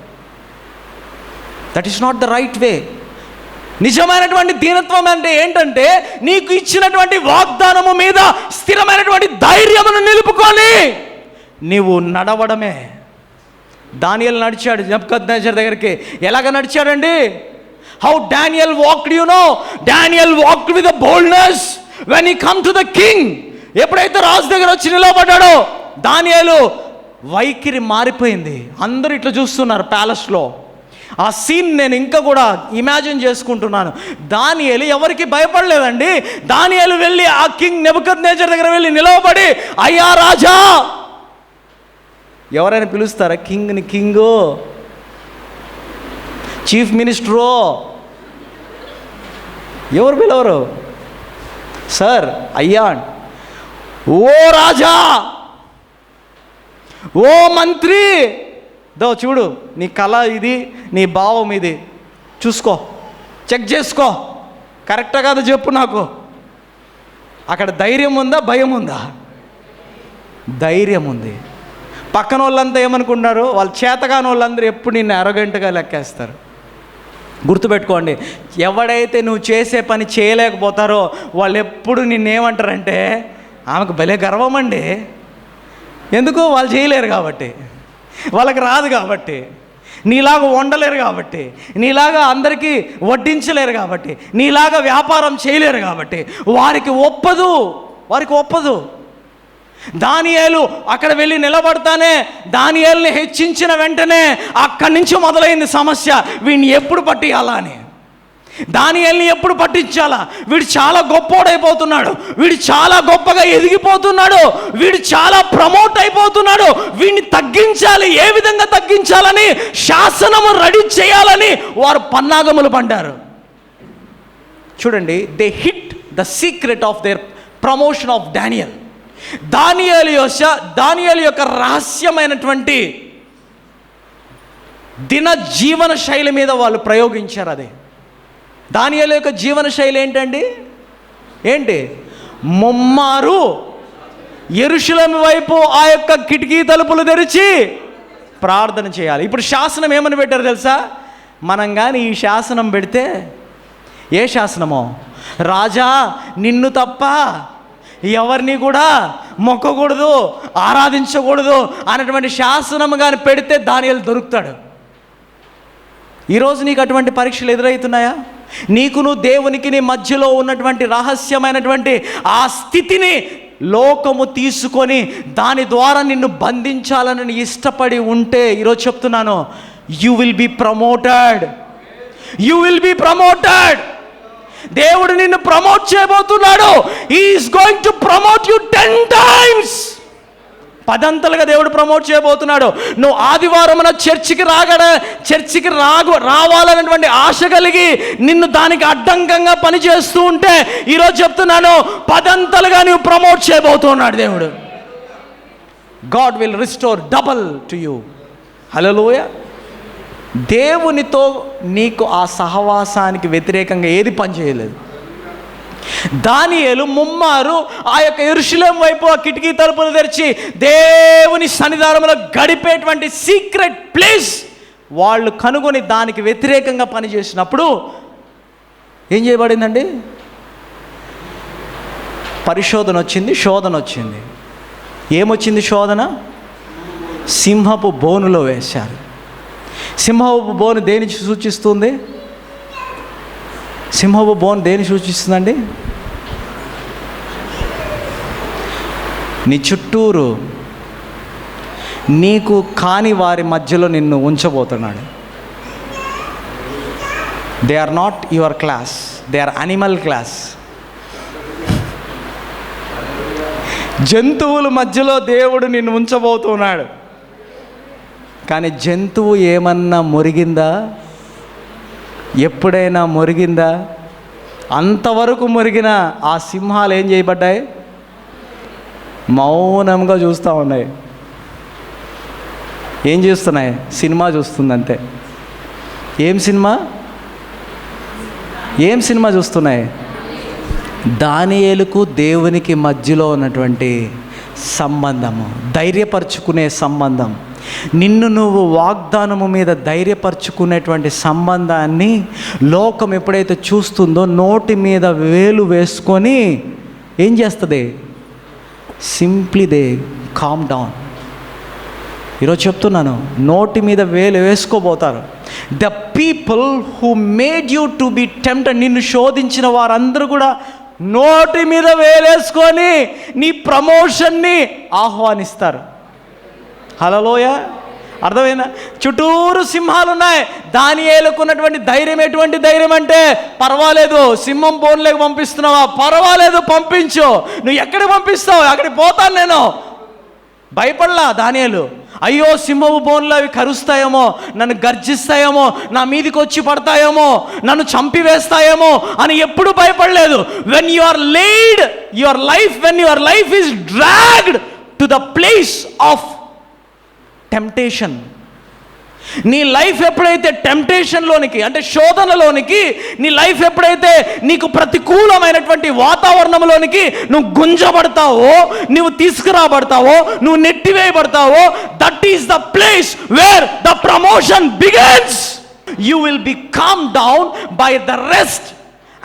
That is not the right way. నిజమైనటువంటి దీనత్వం అంటే ఏంటంటే నీకు ఇచ్చినటువంటి వాగ్దానము మీద స్థిరమైనటువంటి ధైర్యమును నిలుపుకొని నీవు నడవడమే. దానియేలు నడిచాడు నెబుకద్నెజర్ దగ్గరికి. ఎలాగ నడిచాడండి? How Daniel walked, you know, Daniel walked with a boldness when he come to the king. ఎప్పుడైతే రాజు దగ్గర వచ్చి నిలబడ్డాడో దానియేలు వైఖరి మారిపోయింది. అందరూ ఇట్లా చూస్తున్నారు ప్యాలెస్లో. ఆ సీన్ నేను ఇంకా కూడా ఇమాజిన్ చేసుకుంటున్నాను. దానియేలు ఎవరికి భయపడలేదండి. దానియేలు వెళ్ళి ఆ కింగ్ నెబుకద్నెజర్ దగ్గర వెళ్ళి నిలవబడి, అయ్యా రాజా, ఎవరైనా పిలుస్తారా కింగ్ని? కింగు, చీఫ్ మినిస్టరు, ఎవరు పిలవరు? సార్, అయ్యా, ఓ రాజా, ఓ మంత్రి, దో చూడు, నీ కళ ఇది, నీ భావం ఇది, చూసుకో, చెక్ చేసుకో, కరెక్టా కాదు చెప్పు నాకు. అక్కడ ధైర్యం ఉందా, భయం ఉందా? ధైర్యం ఉంది. పక్కన వాళ్ళంతా ఏమనుకుంటున్నారు? వాళ్ళు చేతగాని వాళ్ళందరూ ఎప్పుడు నిన్ను అరోగెంట్గా లెక్కేస్తారు. గుర్తుపెట్టుకోండి, ఎవడైతే నువ్వు చేసే పని చేయలేకపోతారో వాళ్ళు ఎప్పుడు నిన్నేమంటారంటే, ఆమెకు భలే గర్వం అండి. ఎందుకు? వాళ్ళు చేయలేరు కాబట్టి, వాళ్ళకి రాదు కాబట్టి, నీలాగా వండలేరు కాబట్టి, నీలాగా అందరికీ వడ్డించలేరు కాబట్టి, నీలాగా వ్యాపారం చేయలేరు కాబట్టి వారికి ఒప్పదు. దానియేలు అక్కడ వెళ్ళి నిలబడతానే, దానియేలుని హెచ్చించిన వెంటనే అక్కడి నుంచి మొదలైంది సమస్య. వీడిని ఎప్పుడు పట్టియాలా అని, దానియేలుని ఎప్పుడు పట్టించాలా? వీడు చాలా గొప్పోడైపోతున్నాడు, వీడు చాలా గొప్పగా ఎదిగిపోతున్నాడు, వీడు చాలా ప్రమోట్ అయిపోతున్నాడు, వీడిని తగ్గించాలి. ఏ విధంగా తగ్గించాలని శాసనము రెడీ చేయాలని వారు పన్నాగములు పండారు. చూడండి, they hit the secret of their promotion of Daniel. దానియేలు యొక్క రహస్యమైనటువంటి దిన జీవన శైలి మీద వాళ్ళు ప్రయోగించారు. అదే దానియేలు యొక్క జీవన శైలి ఏంటండి? ఏంటి? ముమ్మారు యెరూషలేము వైపు ఆ యొక్క కిటికీ తలుపులు తెరిచి ప్రార్థన చేయాలి. ఇప్పుడు శాసనం ఏమని పెట్టారు తెలుసా? మనం కానీ ఈ శాసనం పెడితే, ఏ శాసనమో, రాజా నిన్ను తప్ప ఎవరిని కూడా మొక్కకూడదు, ఆరాధించకూడదు అనేటువంటి శాసనం కానీ పెడితే దానియేలు దొరుకుతాడు. ఈరోజు నీకు అటువంటి పరీక్షలు ఎదురవుతున్నాయా? నీకును దేవునికి నీ మధ్యలో ఉన్నటువంటి రహస్యమైనటువంటి ఆ స్థితిని లోకము తీసుకొని దాని ద్వారా నిన్ను బంధించాలని ఇష్టపడి ఉంటే, ఈరోజు చెప్తున్నాను, you will be promoted. You will be promoted. దేవుడు నిన్ను ప్రమోట్ చేయబోతున్నాడు. He is going to promote you 10 times. 10 అంతలుగా దేవుడు ప్రమోట్ చేయబోతున్నాడు. నువ్వు ఆదివారమున చర్చికి రావాలన్నటువంటి ఆశ కలిగి నిన్ను దానికి అడ్డంకంగా పనిచేస్తూ ఉంటే, ఈరోజు చెప్తున్నాను, 10 అంతలుగా నువ్వు ప్రమోట్ చేయబోతున్నాడు దేవుడు. God will restore double to you. హల్లెలూయా. దేవునితో నీకు ఆ సహవాసానికి వ్యతిరేకంగా ఏది పని చేయలేదు. దానియేలు ముమ్మారు ఆ యొక్క యెరూషలేము వైపు ఆ కిటికీ తలుపులు తెరిచి దేవుని సన్నిధానంలో గడిపేటువంటి సీక్రెట్ ప్లేస్ వాళ్ళు కనుగొని దానికి వ్యతిరేకంగా పనిచేసినప్పుడు ఏం చేయబడిందండి? పరిశోధన వచ్చింది, శోధన వచ్చింది. ఏమొచ్చింది శోధన? సింహపు బోనులో వేశారు. సింహపు బోను దేని సూచిస్తుంది? సింహపు బోన్ దేని సూచిస్తుందండి? నీ చుట్టూరు నీకు కాని వారి మధ్యలో నిన్ను ఉంచబోతున్నాడు. They are not your class, they are animal class. జంతువుల మధ్యలో దేవుడు నిన్ను ఉంచబోతున్నాడు. కానీ జంతువు ఏమన్నా మురిగిందా? ఎప్పుడైనా మురిగిందా? అంతవరకు మురిగిన ఆ సింహాలు ఏం చేయబడ్డాయి? మౌనంగా చూస్తూ ఉన్నాయి. ఏం చూస్తున్నాయి? సినిమా చూస్తుంది అంతే. ఏం సినిమా చూస్తున్నాయి? దానియేలుకు దేవునికి మధ్యలో ఉన్నటువంటి సంబంధము, ధైర్యపరుచుకునే సంబంధం, నిన్ను నువ్వు వాగ్దానము మీద ధైర్యపరుచుకునేటువంటి సంబంధాన్ని లోకం ఎప్పుడైతే చూస్తుందో నోటి మీద వేలు వేసుకొని ఏం చేస్తుంది? Simply they calm down. ఈరోజు చెప్తున్నాను, నోటి మీద వేలు వేసుకోబోతారు. The people who made you to be tempted, నిన్ను శోధించిన వారందరూ కూడా నోటి మీద వేలేసుకొని నీ ప్రమోషన్ని ఆహ్వానిస్తారు. హల్లెలూయా. అర్థమైందా? చుట్టూరు సింహాలు ఉన్నాయి. దానియేలుకు ఉన్నటువంటి ధైర్యం ఎటువంటి ధైర్యం అంటే, పర్వాలేదు సింహం బోన్లోకి పంపిస్తున్నావా, పర్వాలేదు పంపించు, నువ్వు ఎక్కడికి పంపిస్తావు అక్కడికి పోతాను నేను. భయపడలా దానియేలు. అయ్యో సింహపు బోన్లు అవి కరుస్తాయేమో, నన్ను గర్జిస్తాయేమో, నా మీదికి వచ్చి పడతాయేమో, నన్ను చంపివేస్తాయేమో అని ఎప్పుడు భయపడలేదు. When you are led your life, when your life is dragged to the place of temptation, నీ లైఫ్ ఎప్పుడైతే టెంప్టేషన్లోనికి అంటే శోధనలోనికి, నీ లైఫ్ ఎప్పుడైతే నీకు ప్రతికూలమైనటువంటి వాతావరణంలోనికి నువ్వు గుంజబడతావో, నువ్వు తీసుకురాబడతావో, నువ్వు నెట్టివేయబడతావో, that is the place where the promotion begins. You will be calm down by the rest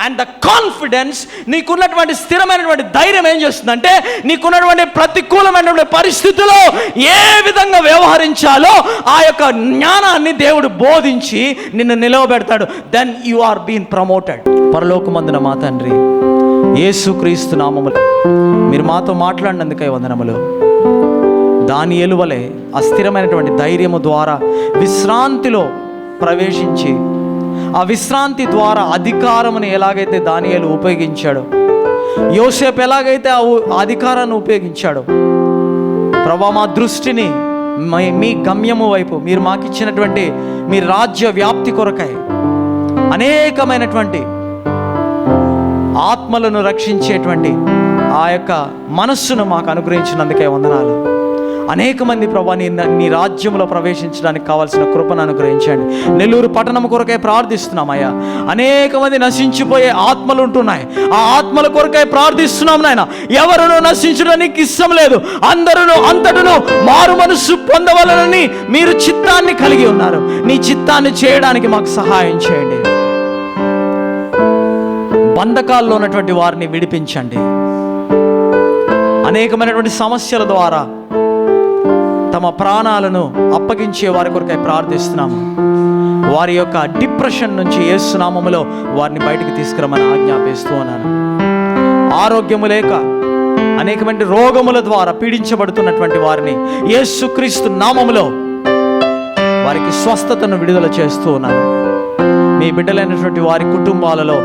and the confidence. నీకున్నటువంటి స్థిరమైనటువంటి ధైర్యం ఏం చేస్తుందంటే, నీకున్నటువంటి ప్రతికూలమైనటువంటి పరిస్థితుల్లో ఏ విధంగా వ్యవహరించాలో ఆ యొక్క జ్ఞానాన్ని దేవుడు బోధించి నిన్ను నిలవబెడతాడు. Then you are been promoted. పరలోకమందున మా తండ్రి, యేసుక్రీస్తు నామములో మీరు మాతో మాట్లాడినందుకై వందనములు. దానియేలు వలె అస్థిరమైనటువంటి ధైర్యము ద్వారా విశ్రాంతిలో ప్రవేశించి ఆ విశ్రాంతి ద్వారా అధికారమును ఎలాగైతే దానియేలు ఉపయోగించాడో, యోసేపు ఎలాగైతే ఆ అధికారాన్ని ఉపయోగించాడో, ప్రభా మా దృష్టిని మీ గమ్యము వైపు, మీరు మాకు ఇచ్చినటువంటి మీ రాజ్య వ్యాప్తి కొరకై అనేకమైనటువంటి ఆత్మలను రక్షించేటువంటి ఆ యొక్క మనస్సును మాకు అనుగ్రహించినందుకే వందనాలు. అనేక మంది ప్రభా నీ రాజ్యంలో ప్రవేశించడానికి కావాల్సిన కృపను అనుగ్రహించండి. నెల్లూరు పట్టణం కొరకై ప్రార్థిస్తున్నామయ్యా. అనేక మంది నశించిపోయే ఆత్మలు ఉంటున్నాయి. ఆ ఆత్మల కొరకై ప్రార్థిస్తున్నాం నాయన. ఎవరును నశించడానికి ఇష్టం లేదు. అందరూ అంతటను మారు మనస్సు పొందవలనని మీరు చిత్తాన్ని కలిగి ఉన్నారు. నీ చిత్తాన్ని చేయడానికి మాకు సహాయం చేయండి. బంధకాల్లో ఉన్నటువంటి వారిని విడిపించండి. అనేకమైనటువంటి సమస్యల ద్వారా తమ ప్రాణాలను అప్పగించే వారి కొరకై ప్రార్థిస్తున్నాము. వారి యొక్క డిప్రెషన్ నుంచి యేసు నామములో వారిని బయటికి తీసుకురమని ఆజ్ఞాపిస్తూ ఉన్నాను. ఆరోగ్యము లేక అనేకమైన రోగముల ద్వారా పీడించబడుతున్నటువంటి వారిని యేసుక్రీస్తు నామములో వారికి స్వస్థతను విడుదల చేస్తూ ఉన్నాను. మీ బిడ్డలైనటువంటి వారి కుటుంబాలలో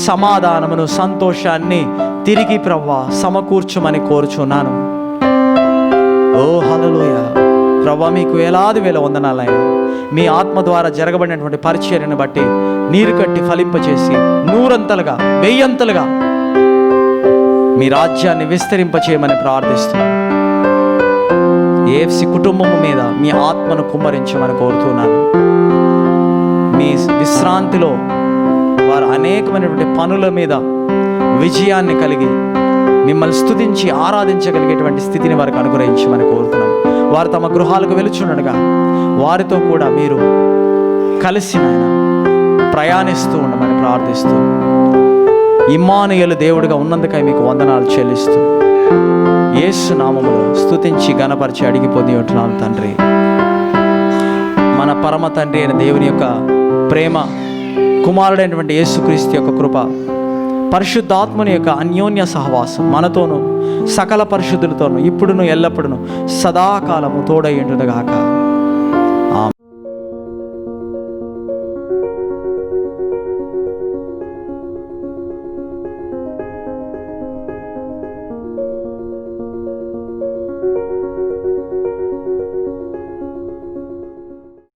సమాధానమును, సంతోషాన్ని తిరిగి ప్రభువా సమకూర్చమని కోరుచున్నాను. ఓ హల్లెలూయా. ప్రభువా మీకు వేలాది వేల వందనాలయ్యా. మీ ఆత్మ ద్వారా జరగబడినటువంటి పరిచర్యను బట్టి నీరు కట్టి ఫలింపచేసి నూరంతలుగా, వెయ్యంతలుగా మీ రాజ్యాన్ని విస్తరింపచేయమని ప్రార్థిస్తున్నాను. ఏఎఫ్సి కుటుంబము మీద మీ ఆత్మను కుమ్మరించమని కోరుతున్నాను. మీ విశ్రాంతిలో వారు అనేకమైనటువంటి పనుల మీద విజయాన్ని కలిగి మిమ్మల్ని స్తుతించి ఆరాధించగలిగేటువంటి స్థితిని వారికి అనుగ్రహించమని కోరుతున్నాం. వారు తమ గృహాలకు వెలుచుండగా వారితో కూడా మీరు కలిసి నాయన ప్రయాణిస్తూ ఉండమని ప్రార్థిస్తూ, ఇమ్మానుయేలు దేవుడిగా ఉన్నందుకై మీకు వందనాలు చెల్లిస్తూ యేసు నామములో స్తుతించి ఘనపరిచి అడిగి పొంది ఉంటున్నాను తండ్రి. మన పరమ తండ్రి అయిన దేవుని యొక్క ప్రేమ, కుమారుడైనటువంటి యేసుక్రీస్తు యొక్క కృప, పరిశుద్ధాత్మని యొక్క అన్యోన్య సహవాసం మనతోనూ సకల పరిశుద్ధులతోనూ ఇప్పుడును ఎల్లప్పుడును సదాకాలము తోడై ఉండునుగాక.